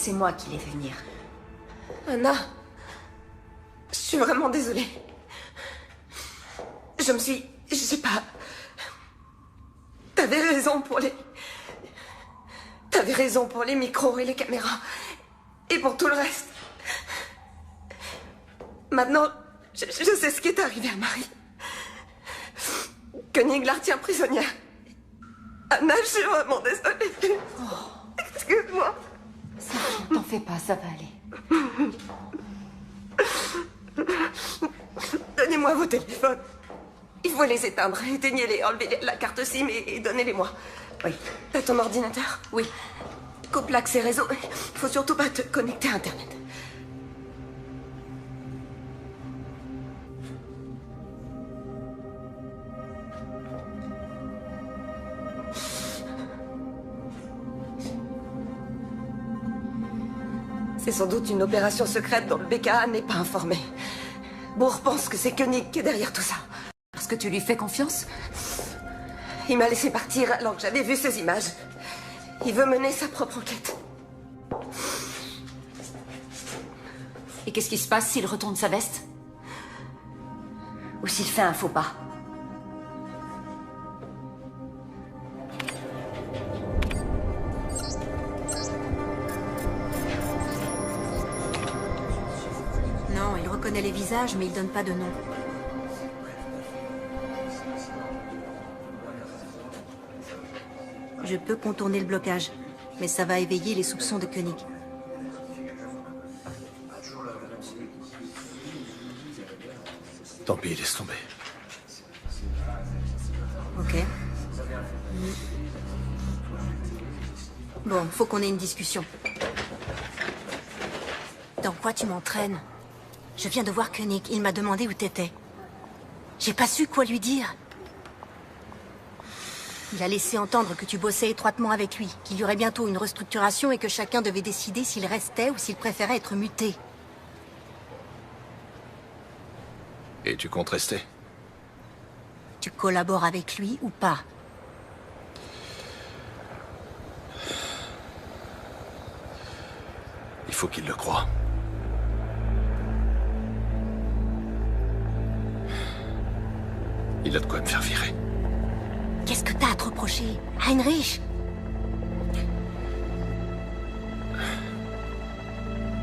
C'est moi qui l'ai fait venir. Anna, je suis vraiment désolée. Je sais pas... T'avais raison pour les micros et les caméras. Et pour tout le reste. Maintenant, je sais ce qui est arrivé à Marie. Koenig la retient prisonnière. Anna, je suis vraiment désolée. Excuse-moi. T'en fais pas, ça va aller. Donnez-moi vos téléphones. Il faut les éteindre. Éteignez-les, enlevez la carte SIM et donnez-les-moi. Oui. T'as ton ordinateur? Oui. Coupe l'accès réseau. Faut surtout pas te connecter à Internet. C'est sans doute une opération secrète dont le BKA n'est pas informé. Bourg pense que c'est Koenig qui est derrière tout ça. Parce que tu lui fais confiance? Il m'a laissé partir alors que j'avais vu ces images. Il veut mener sa propre enquête. Et qu'est-ce qui se passe s'il retourne sa veste? Ou s'il fait un faux pas. Non, il reconnaît les visages, mais il donne pas de nom. Je peux contourner le blocage, mais ça va éveiller les soupçons de Koenig. Tant pis, laisse tomber. Ok. Bon, faut qu'on ait une discussion. Dans quoi tu m'entraînes? Je viens de voir Koenig, il m'a demandé où t'étais. J'ai pas su quoi lui dire. Il a laissé entendre que tu bossais étroitement avec lui, qu'il y aurait bientôt une restructuration et que chacun devait décider s'il restait ou s'il préférait être muté. Et tu comptes rester? Tu collabores avec lui ou pas? Il faut qu'il le croie. Il a de quoi me faire virer. Qu'est-ce que t'as à te reprocher, Heinrich?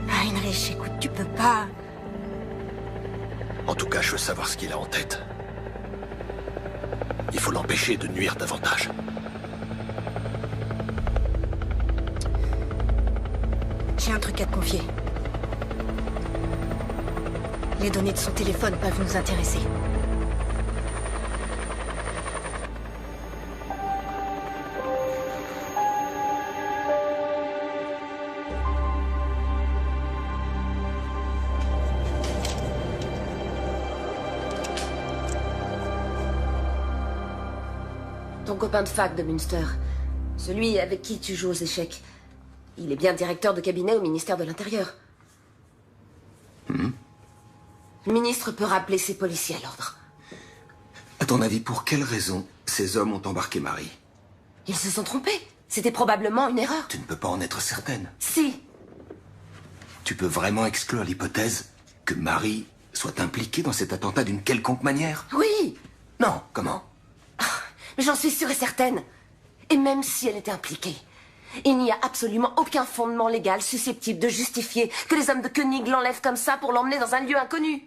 Heinrich, écoute, tu peux pas... En tout cas, je veux savoir ce qu'il a en tête. Il faut l'empêcher de nuire davantage. J'ai un truc à te confier. Les données de son téléphone peuvent nous intéresser. Ton copain de fac de Münster. Celui avec qui tu joues aux échecs. Il est bien directeur de cabinet au ministère de l'Intérieur. Le ministre peut rappeler ses policiers à l'ordre. À ton avis, pour quelle raison ces hommes ont embarqué Marie? Ils se sont trompés. C'était probablement une erreur. Tu ne peux pas en être certaine. Si. Tu peux vraiment exclure l'hypothèse que Marie soit impliquée dans cet attentat d'une quelconque manière? Oui. Non, comment? Mais j'en suis sûre et certaine. Et même si elle était impliquée, il n'y a absolument aucun fondement légal susceptible de justifier que les hommes de Koenig l'enlèvent comme ça pour l'emmener dans un lieu inconnu.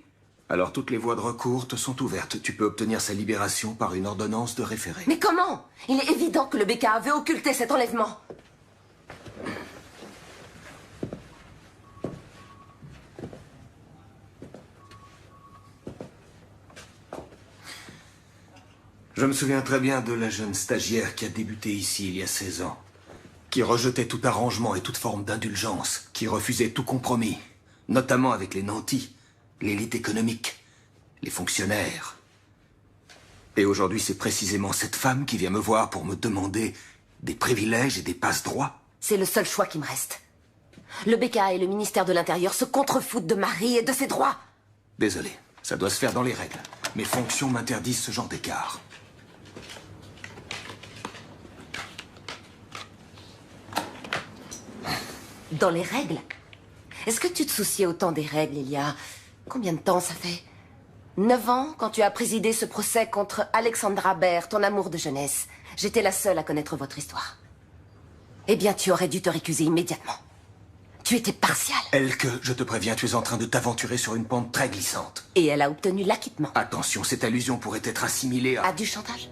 Alors toutes les voies de recours te sont ouvertes. Tu peux obtenir sa libération par une ordonnance de référé. Mais comment? Il est évident que le BKA veut occulter cet enlèvement. Je me souviens très bien de la jeune stagiaire qui a débuté ici il y a 16 ans. Qui rejetait tout arrangement et toute forme d'indulgence. Qui refusait tout compromis. Notamment avec les nantis, l'élite économique, les fonctionnaires. Et aujourd'hui, c'est précisément cette femme qui vient me voir pour me demander des privilèges et des passe-droits. C'est le seul choix qui me reste. Le BKA et le ministère de l'Intérieur se contrefoutent de Marie et de ses droits. Désolé, ça doit se faire dans les règles. Mes fonctions m'interdisent ce genre d'écart. Dans les règles? Est-ce que tu te souciais autant des règles il y a... Combien de temps ça fait? 9 ans, quand tu as présidé ce procès contre Alexandra Baer, ton amour de jeunesse. J'étais la seule à connaître votre histoire. Eh bien, tu aurais dû te récuser immédiatement. Tu étais partial. Elke, je te préviens, tu es en train de t'aventurer sur une pente très glissante. Et elle a obtenu l'acquittement. Attention, cette allusion pourrait être assimilée à... À du chantage?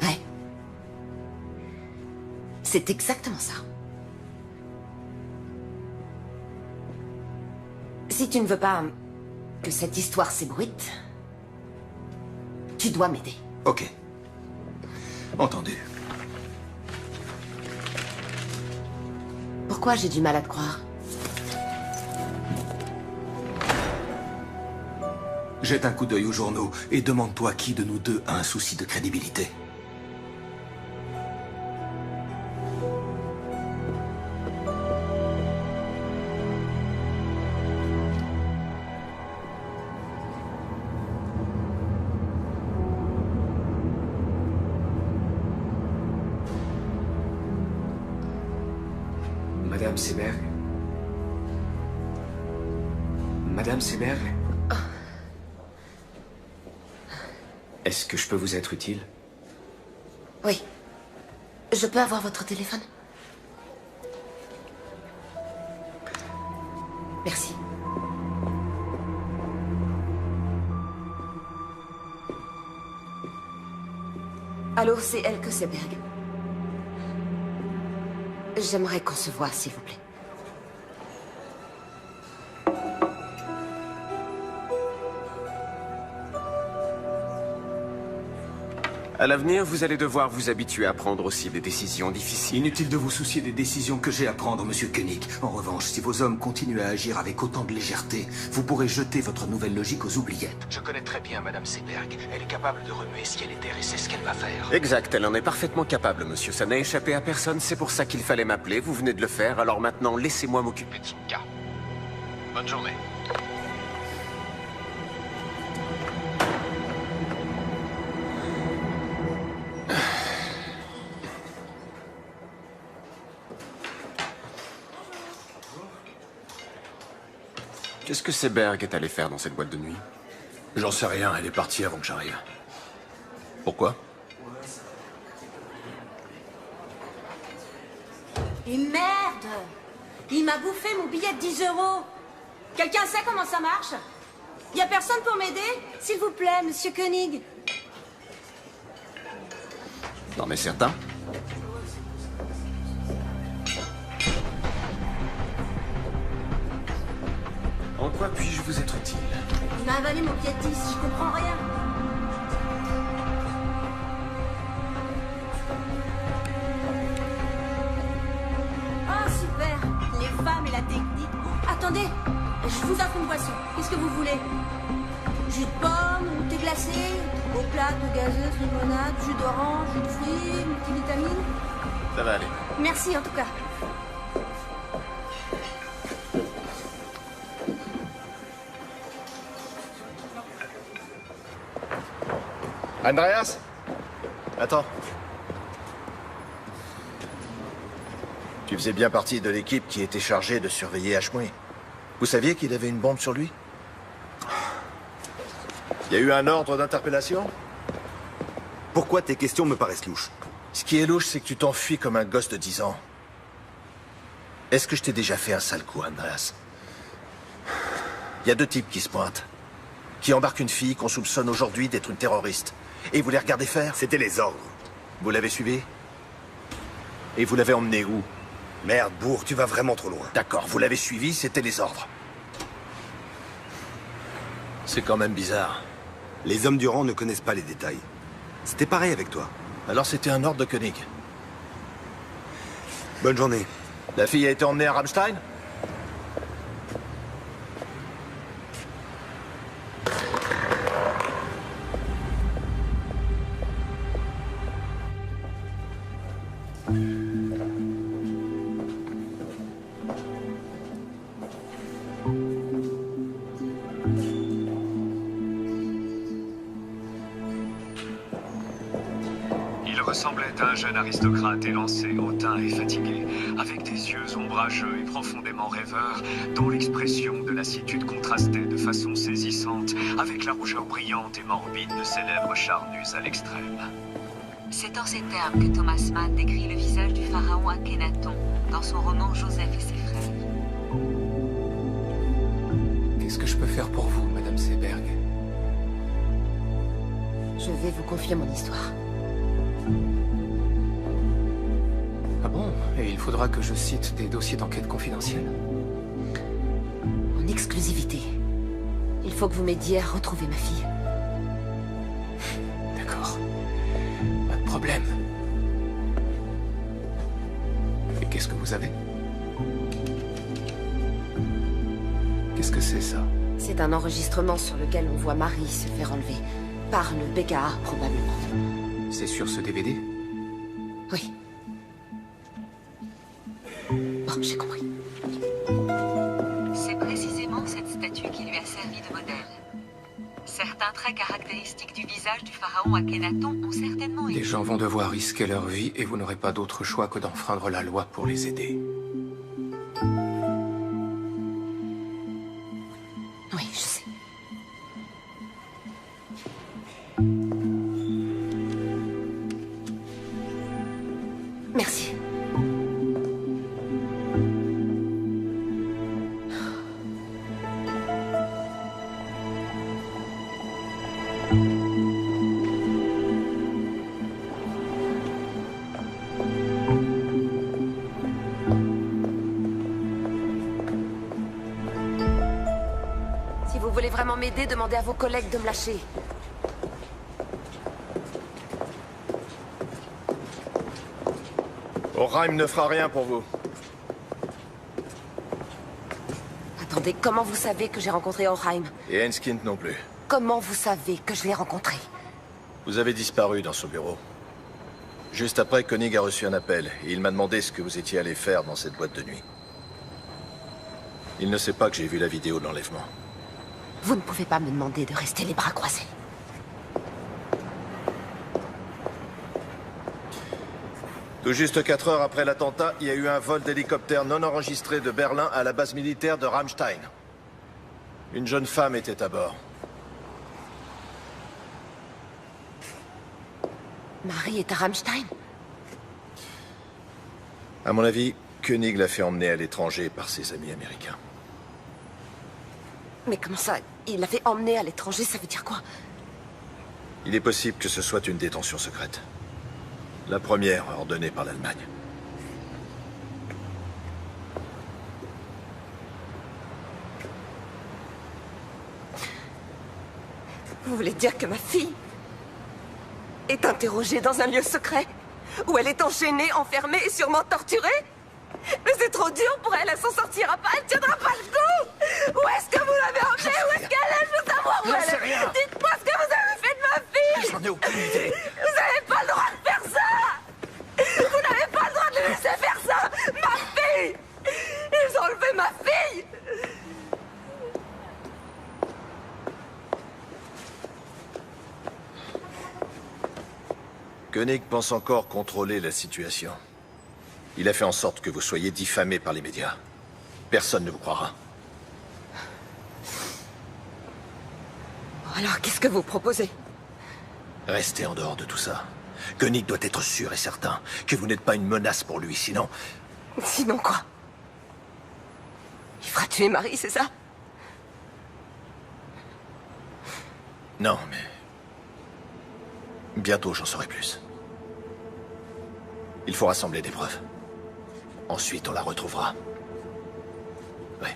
Ouais. C'est exactement ça. Si tu ne veux pas que cette histoire s'ébruite, tu dois m'aider. Ok. Entendu. Pourquoi j'ai du mal à te croire? Jette un coup d'œil aux journaux et demande-toi qui de nous deux a un souci de crédibilité. Madame Seberg? Madame Seberg? Est-ce que je peux vous être utile? Oui. Je peux avoir votre téléphone? Merci. Allô, c'est Elke Seberg. J'aimerais qu'on se voie, s'il vous plaît. À l'avenir, vous allez devoir vous habituer à prendre aussi des décisions difficiles. Inutile de vous soucier des décisions que j'ai à prendre, monsieur Koenig. En revanche, si vos hommes continuent à agir avec autant de légèreté, vous pourrez jeter votre nouvelle logique aux oubliettes. Je connais très bien Madame Seberg. Elle est capable de remuer ciel et terre et c'est ce qu'elle va faire. Exact, elle en est parfaitement capable, monsieur. Ça n'a échappé à personne, c'est pour ça qu'il fallait m'appeler. Vous venez de le faire, alors maintenant, laissez-moi m'occuper de son cas. Bonne journée. Qu'est-ce que Seberg est allé faire dans cette boîte de nuit? J'en sais rien, elle est partie avant que j'arrive. Pourquoi? Et merde! Il m'a bouffé mon billet de 10 €. Quelqu'un sait comment ça marche? Y a personne pour m'aider? S'il vous plaît, monsieur Koenig. N'en est certain? En quoi puis-je vous être utile? Il m'a avalé mon billet de 10, je comprends rien. Oh, super! Les femmes et la technique. Oh, attendez, je vous offre une boisson. Qu'est-ce que vous voulez? Jus de pomme, thé glacé, eau plate, gazeuse, limonade, jus d'orange, jus de fruits, multivitamines. Ça va aller. Merci en tout cas. Andreas? Attends. Tu faisais bien partie de l'équipe qui était chargée de surveiller Ashmui. Vous saviez qu'il avait une bombe sur lui? Il y a eu un ordre d'interpellation? Pourquoi tes questions me paraissent louches? Ce qui est louche, c'est que tu t'enfuis comme un gosse de 10 ans. Est-ce que je t'ai déjà fait un sale coup, Andreas? Il y a 2 types qui se pointent. Qui embarquent une fille qu'on soupçonne aujourd'hui d'être une terroriste. Et vous les regardez faire? C'était les ordres. Vous l'avez suivi? Et vous l'avez emmené où? Merde, bourre, tu vas vraiment trop loin. D'accord, vous l'avez suivi, c'était les ordres. C'est quand même bizarre. Les hommes du rang ne connaissent pas les détails. C'était pareil avec toi. Alors c'était un ordre de Koenig. Bonne journée. La fille a été emmenée à Rammstein? ressemblait à un jeune aristocrate élancé, hautain et fatigué, avec des yeux ombrageux et profondément rêveurs, dont l'expression de lassitude contrastait de façon saisissante avec la rougeur brillante et morbide de ses lèvres charnues à l'extrême. C'est en ces termes que Thomas Mann décrit le visage du pharaon Akhenaton dans son roman Joseph et ses frères. Qu'est-ce que je peux faire pour vous, Madame Seberg? Je vais vous confier mon histoire. Ah bon? Et il faudra que je cite des dossiers d'enquête confidentiels? En exclusivité. Il faut que vous m'aidiez à retrouver ma fille. D'accord. Pas de problème. Et qu'est-ce que vous avez? Qu'est-ce que c'est, ça? C'est un enregistrement sur lequel on voit Marie se faire enlever. Par le BKA, probablement. C'est sur ce DVD? Oui. Bon, j'ai compris. C'est précisément cette statue qui lui a servi de modèle. Certains traits caractéristiques du visage du pharaon Akhenaton ont certainement été... Les gens vont devoir risquer leur vie et vous n'aurez pas d'autre choix que d'enfreindre la loi pour les aider. Oui, je sais. Merci. Si vous voulez vraiment m'aider, demandez à vos collègues de me lâcher. Orheim ne fera rien pour vous. Attendez, comment vous savez que j'ai rencontré Orheim? Et Henskind non plus. Comment vous savez que je l'ai rencontré? Vous avez disparu dans son bureau. Juste après, Koenig a reçu un appel, et il m'a demandé ce que vous étiez allé faire dans cette boîte de nuit. Il ne sait pas que j'ai vu la vidéo de l'enlèvement. Vous ne pouvez pas me demander de rester les bras croisés. Tout juste 4 heures après l'attentat, il y a eu un vol d'hélicoptère non enregistré de Berlin à la base militaire de Ramstein. Une jeune femme était à bord. Marie est à Ramstein? À mon avis, Koenig l'a fait emmener à l'étranger par ses amis américains. Mais comment ça? Il l'a fait emmener à l'étranger, ça veut dire quoi? Il est possible que ce soit une détention secrète. La première ordonnée par l'Allemagne. Vous voulez dire que ma fille est interrogée dans un lieu secret? Où elle est enchaînée, enfermée et sûrement torturée? Mais c'est trop dur pour elle, elle s'en sortira pas, elle tiendra pas le coup! Où est-ce que vous l'avez emmenée? Où est-ce qu'elle est? Je veux savoir où elle est! Dites-moi ce que vous avez fait de ma fille! J'en ai aucune idée! Vous n'avez pas le droit de faire ça! Vous n'avez pas le droit de le laisser faire ça! Ma fille! Ils ont enlevé ma fille! Koenig pense encore contrôler la situation. Il a fait en sorte que vous soyez diffamés par les médias. Personne ne vous croira. Alors, qu'est-ce que vous proposez? Restez en dehors de tout ça. Koenig doit être sûr et certain que vous n'êtes pas une menace pour lui, sinon... Sinon quoi? Il fera tuer Marie, c'est ça? Non, mais... bientôt, j'en saurai plus. Il faut rassembler des preuves. Ensuite, on la retrouvera. Ouais.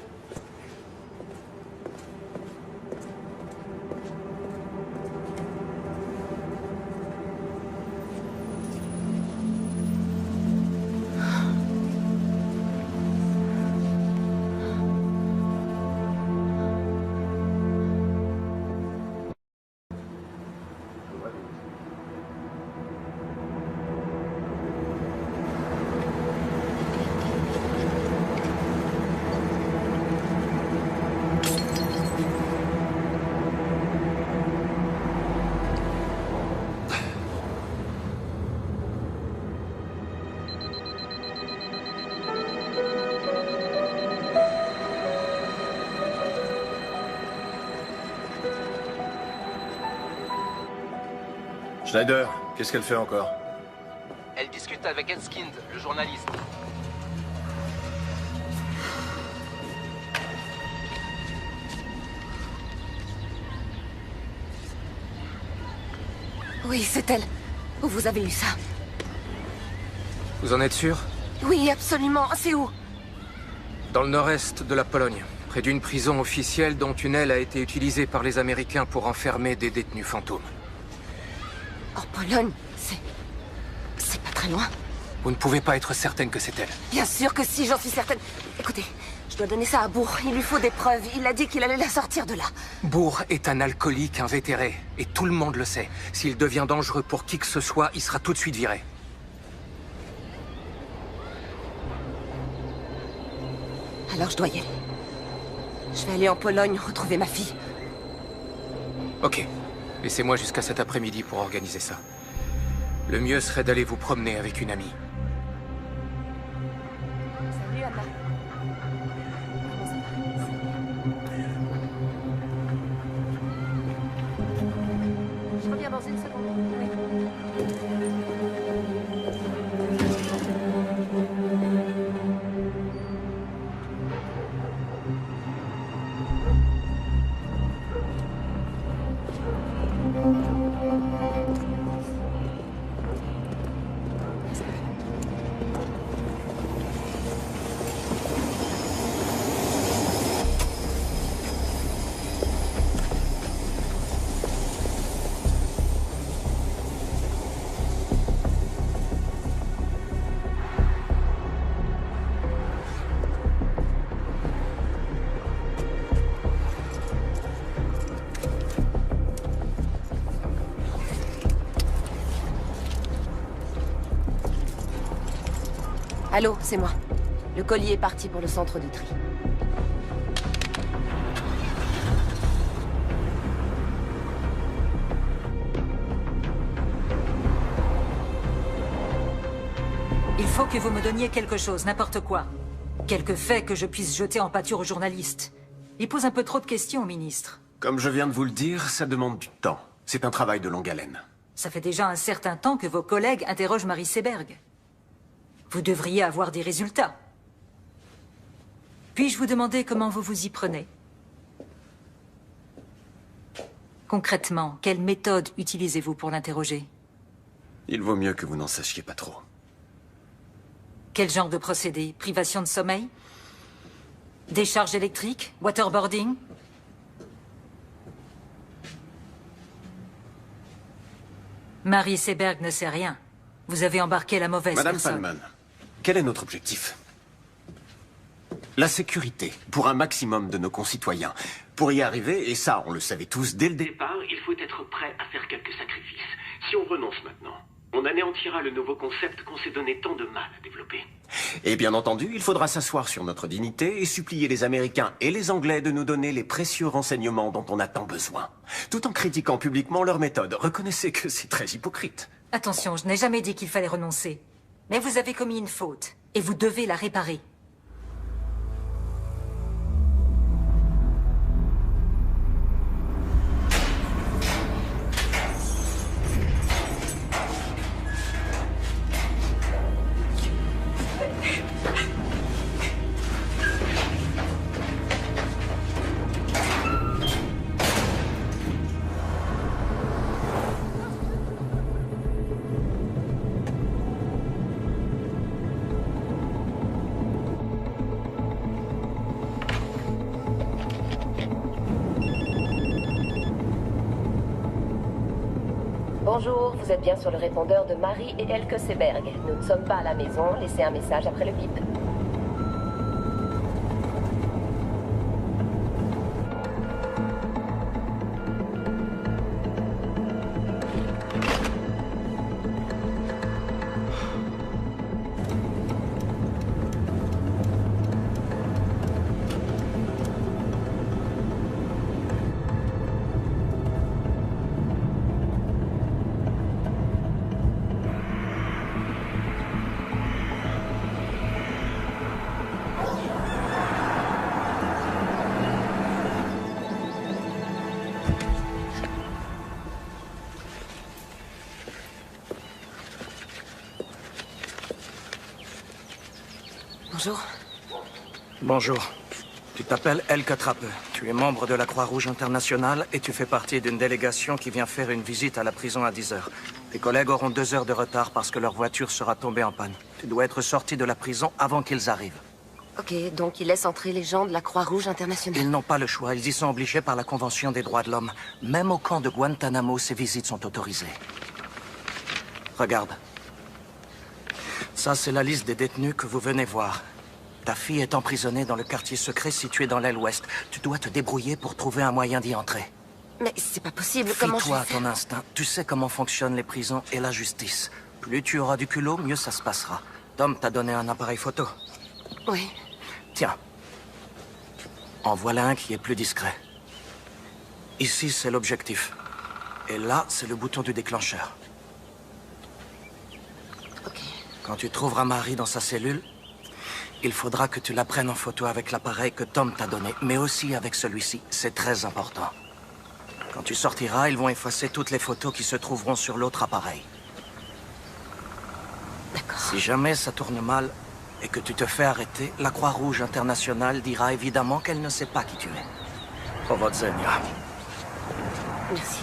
Schneider, qu'est-ce qu'elle fait encore? Elle discute avec Enskind, le journaliste. Oui, c'est elle. Où vous avez eu ça? Vous en êtes sûr? Oui, absolument. C'est où? Dans le nord-est de la Pologne, près d'une prison officielle dont une aile a été utilisée par les Américains pour enfermer des détenus fantômes. En Pologne? C'est pas très loin. Vous ne pouvez pas être certaine que c'est elle. Bien sûr que si, j'en suis certaine. Écoutez, je dois donner ça à Bourg. Il lui faut des preuves. Il a dit qu'il allait la sortir de là. Bourg est un alcoolique invétéré, et tout le monde le sait. S'il devient dangereux pour qui que ce soit, il sera tout de suite viré. Alors je dois y aller. Je vais aller en Pologne retrouver ma fille. Ok. Laissez-moi jusqu'à cet après-midi pour organiser ça. Le mieux serait d'aller vous promener avec une amie. Salut, Anna. Je reviens dans une seconde. Oui. Allô, c'est moi. Le colis est parti pour le centre de tri. Il faut que vous me donniez quelque chose, n'importe quoi. Quelques faits que je puisse jeter en pâture aux journalistes. Il pose un peu trop de questions, ministre. Comme je viens de vous le dire, ça demande du temps. C'est un travail de longue haleine. Ça fait déjà un certain temps que vos collègues interrogent Marie Seberg. Vous devriez avoir des résultats. Puis-je vous demander comment vous vous y prenez? Concrètement, quelle méthode utilisez-vous pour l'interroger? Il vaut mieux que vous n'en sachiez pas trop. Quel genre de procédé? Privation de sommeil? Décharge électrique? Waterboarding? Marie Seberg ne sait rien. Vous avez embarqué la mauvaise Madame personne. Fallman, quel est notre objectif? La sécurité, pour un maximum de nos concitoyens. Pour y arriver, et ça, on le savait tous dès le départ, Il faut être prêt à faire quelques sacrifices. Si on renonce maintenant, on anéantira le nouveau concept qu'on s'est donné tant de mal à développer. et bien entendu, il faudra s'asseoir sur notre dignité et supplier les Américains et les Anglais de nous donner les précieux renseignements dont on a tant besoin. Tout en critiquant publiquement leur méthode. Reconnaissez que c'est très hypocrite. Attention, je n'ai jamais dit qu'il fallait renoncer. Mais vous avez commis une faute, et vous devez la réparer. Bonjour, vous êtes bien sur le répondeur de Marie et Elke Seberg. Nous ne sommes pas à la maison, laissez un message après le bip. Bonjour. Bonjour. Tu t'appelles Elke Trappe. Tu es membre de la Croix-Rouge internationale et tu fais partie d'une délégation qui vient faire une visite à la prison à 10 heures. Tes collègues auront 2 heures de retard parce que leur voiture sera tombée en panne. Tu dois être sorti de la prison avant qu'ils arrivent. Ok, donc ils laissent entrer les gens de la Croix-Rouge internationale. Ils n'ont pas le choix. Ils y sont obligés par la Convention des droits de l'homme. Même au camp de Guantanamo, ces visites sont autorisées. Regarde. Ça, c'est la liste des détenus que vous venez voir. Ta fille est emprisonnée dans le quartier secret situé dans l'aile ouest. Tu dois te débrouiller pour trouver un moyen d'y entrer. Mais c'est pas possible, comment je vais Fie-toi à faire? ton instinct. Tu sais comment fonctionnent les prisons et la justice. Plus tu auras du culot, mieux ça se passera. Tom t'a donné un appareil photo. Oui. Tiens. En voilà un qui est plus discret. Ici, c'est l'objectif. Et là, c'est le bouton du déclencheur. Ok. Quand tu trouveras Marie dans sa cellule, il faudra que tu la prennes en photo avec l'appareil que Tom t'a donné, mais aussi avec celui-ci. C'est très important. Quand tu sortiras, ils vont effacer toutes les photos qui se trouveront sur l'autre appareil. D'accord. Si jamais ça tourne mal et que tu te fais arrêter, la Croix-Rouge internationale dira évidemment qu'elle ne sait pas qui tu es. Powodzenia. Merci.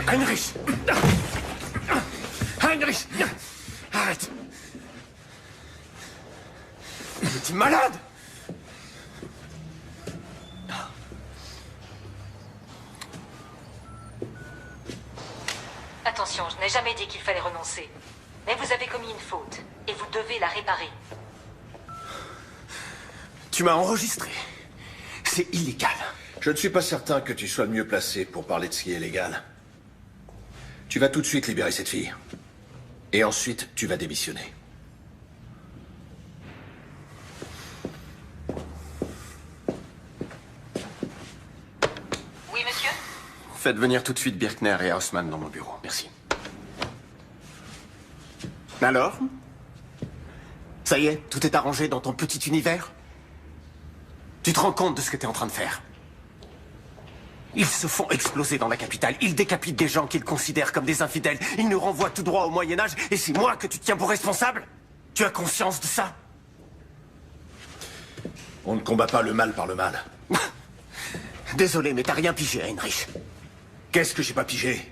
Heinrich! Heinrich! Arrête! Petit malade! Attention, je n'ai jamais dit qu'il fallait renoncer. Mais vous avez commis une faute, et vous devez la réparer. Tu m'as enregistré. C'est illégal. Je ne suis pas certain que tu sois le mieux placé pour parler de ce qui est légal. Tu vas tout de suite libérer cette fille. Et ensuite, tu vas démissionner. Oui, monsieur? Faites venir tout de suite Birkner et Haussmann dans mon bureau. Merci. Alors? Ça y est, tout est arrangé dans ton petit univers? Tu te rends compte de ce que t'es en train de faire? Ils se font exploser dans la capitale. Ils décapitent des gens qu'ils considèrent comme des infidèles. Ils nous renvoient tout droit au Moyen-Âge. Et c'est moi que tu tiens pour responsable? Tu as conscience de ça? On ne combat pas le mal par le mal. Désolé, mais t'as rien pigé, Heinrich. Qu'est-ce que j'ai pas pigé?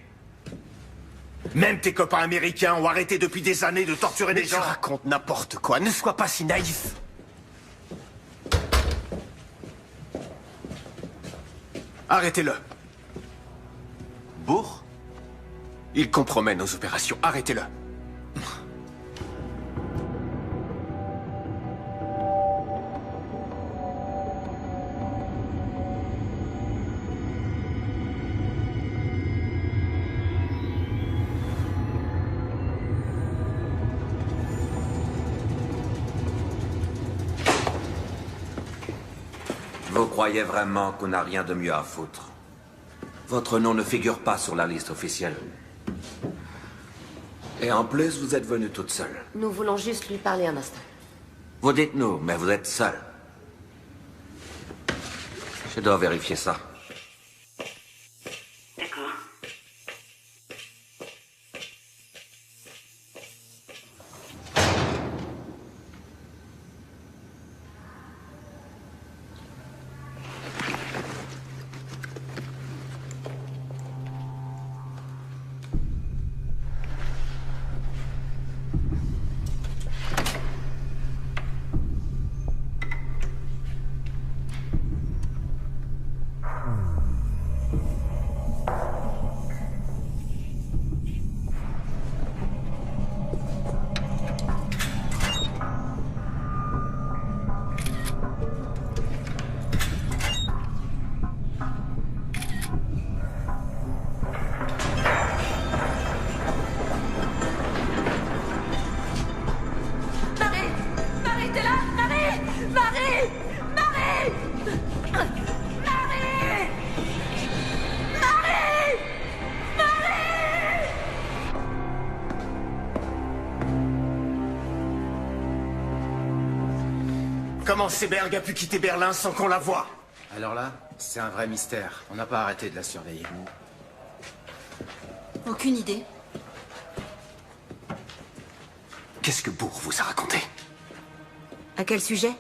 Même tes copains américains ont arrêté depuis des années de torturer des gens. Tu racontes n'importe quoi. Ne sois pas si naïf. Arrêtez-le. Bourg? Il compromet nos opérations. Arrêtez-le. Vous croyez vraiment qu'on n'a rien de mieux à foutre? Votre nom ne figure pas sur la liste officielle. Et en plus, vous êtes venue toute seule. Nous voulons juste lui parler un instant. Vous dites nous, mais vous êtes seule. Je dois vérifier ça. D'accord. Comment Seberg a pu quitter Berlin sans qu'on la voie? Alors là, c'est un vrai mystère. On n'a pas arrêté de la surveiller. Aucune idée. Qu'est-ce que Bourg vous a raconté? À quel sujet?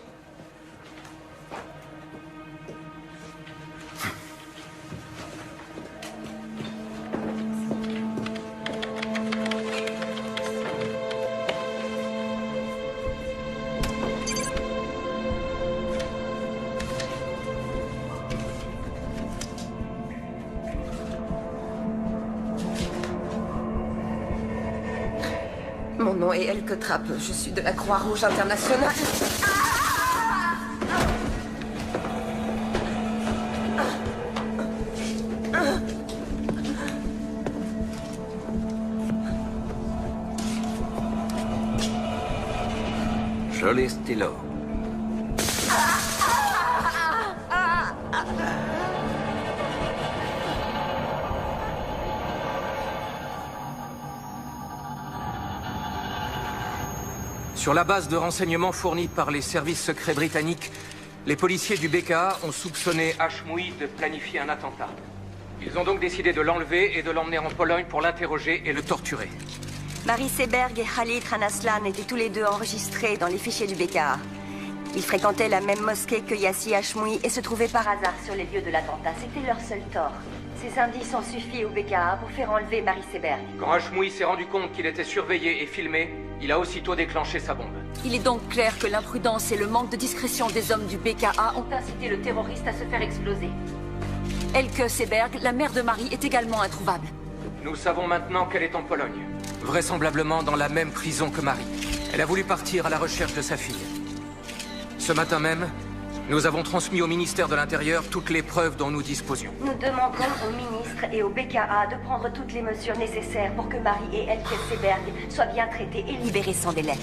Mon nom est Elke Trappe. Je suis de la Croix-Rouge internationale. Joli stylo. Sur la base de renseignements fournis par les services secrets britanniques, les policiers du BKA ont soupçonné Hashmoui de planifier un attentat. Ils ont donc décidé de l'enlever et de l'emmener en Pologne pour l'interroger et le torturer. Marie Seberg et Khalid Ranaslan étaient tous les deux enregistrés dans les fichiers du BKA. Ils fréquentaient la même mosquée que Yassi Hashmoui et se trouvaient par hasard sur les lieux de l'attentat. C'était leur seul tort. Ces indices ont suffi au BKA pour faire enlever Marie Seberg. Quand Hashmoui s'est rendu compte qu'il était surveillé et filmé, il a aussitôt déclenché sa bombe. Il est donc clair que l'imprudence et le manque de discrétion des hommes du BKA ont incité le terroriste à se faire exploser. Elke Seberg, la mère de Marie, est également introuvable. Nous savons maintenant qu'elle est en Pologne, vraisemblablement dans la même prison que Marie. Elle a voulu partir à la recherche de sa fille. Ce matin même, nous avons transmis au ministère de l'Intérieur toutes les preuves dont nous disposions. Nous demandons au ministre et au BKA de prendre toutes les mesures nécessaires pour que Marie et Elke Seberg soient bien traitées et libérées sans délai.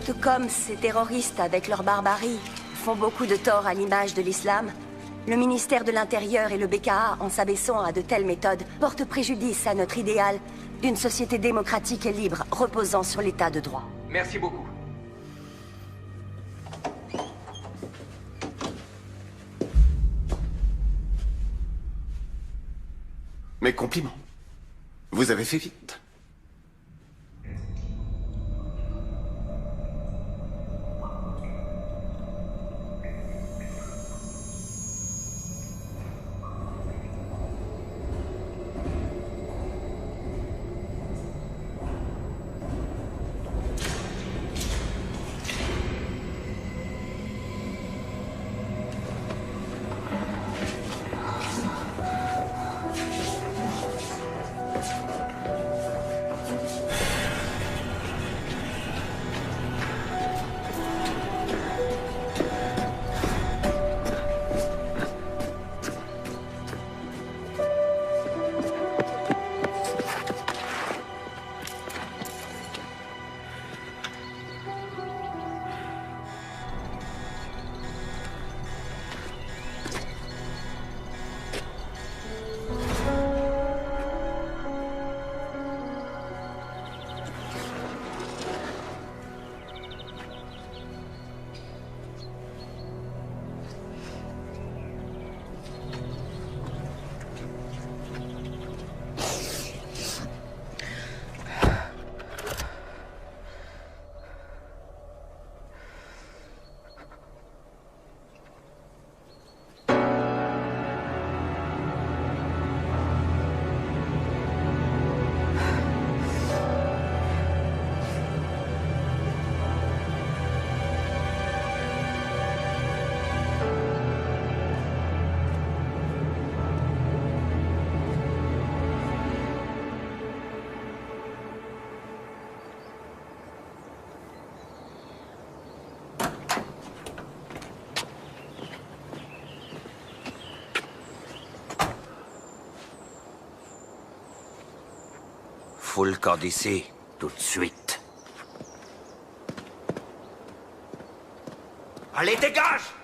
Tout comme ces terroristes, avec leur barbarie, font beaucoup de tort à l'image de l'islam, le ministère de l'Intérieur et le BKA, en s'abaissant à de telles méthodes, portent préjudice à notre idéal d'une société démocratique et libre, reposant sur l'état de droit. Merci beaucoup. Mes compliments. Vous avez fait vite. fout le camp d'ici, tout de suite. Allez, dégage!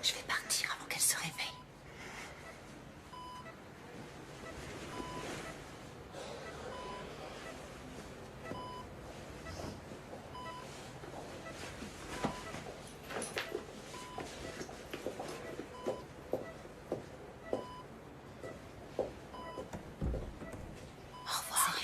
Je vais partir avant qu'elle se réveille. Au revoir.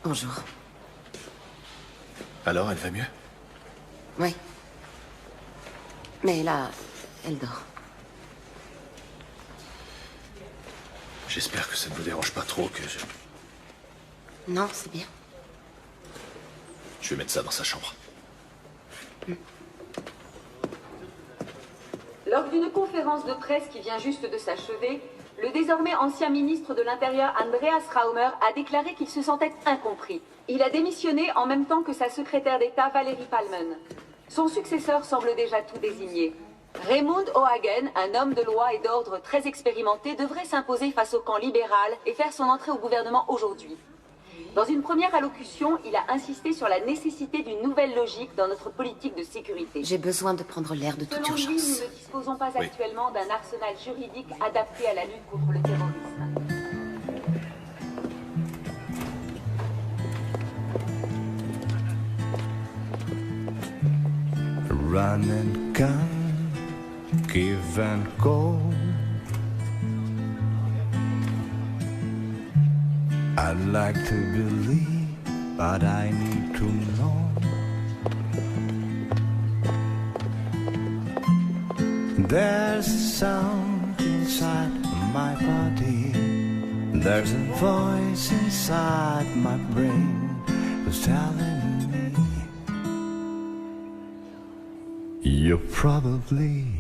Bonjour. Alors, elle va mieux? Oui. Mais là, elle dort. J'espère que ça ne vous dérange pas trop que je... Non, c'est bien. Je vais mettre ça dans sa chambre. Lors d'une conférence de presse qui vient juste de s'achever, le désormais ancien ministre de l'Intérieur Andreas Raumer a déclaré qu'il se sentait incompris. Il a démissionné en même temps que sa secrétaire d'État Valérie Palmen. Son successeur semble déjà tout désigné. Raymond O'Hagan, un homme de loi et d'ordre très expérimenté, devrait s'imposer face au camp libéral et faire son entrée au gouvernement aujourd'hui. Dans une première allocution, il a insisté sur la nécessité d'une nouvelle logique dans notre politique de sécurité. J'ai besoin de prendre l'air de toute Selon lui, urgence. nous ne disposons pas actuellement d'un arsenal juridique adapté à la lutte contre le terrorisme. Run and gun, give and go. I'd like to believe, but I need to know. There's a sound inside my body. There's a voice inside my brain who's telling me you're probably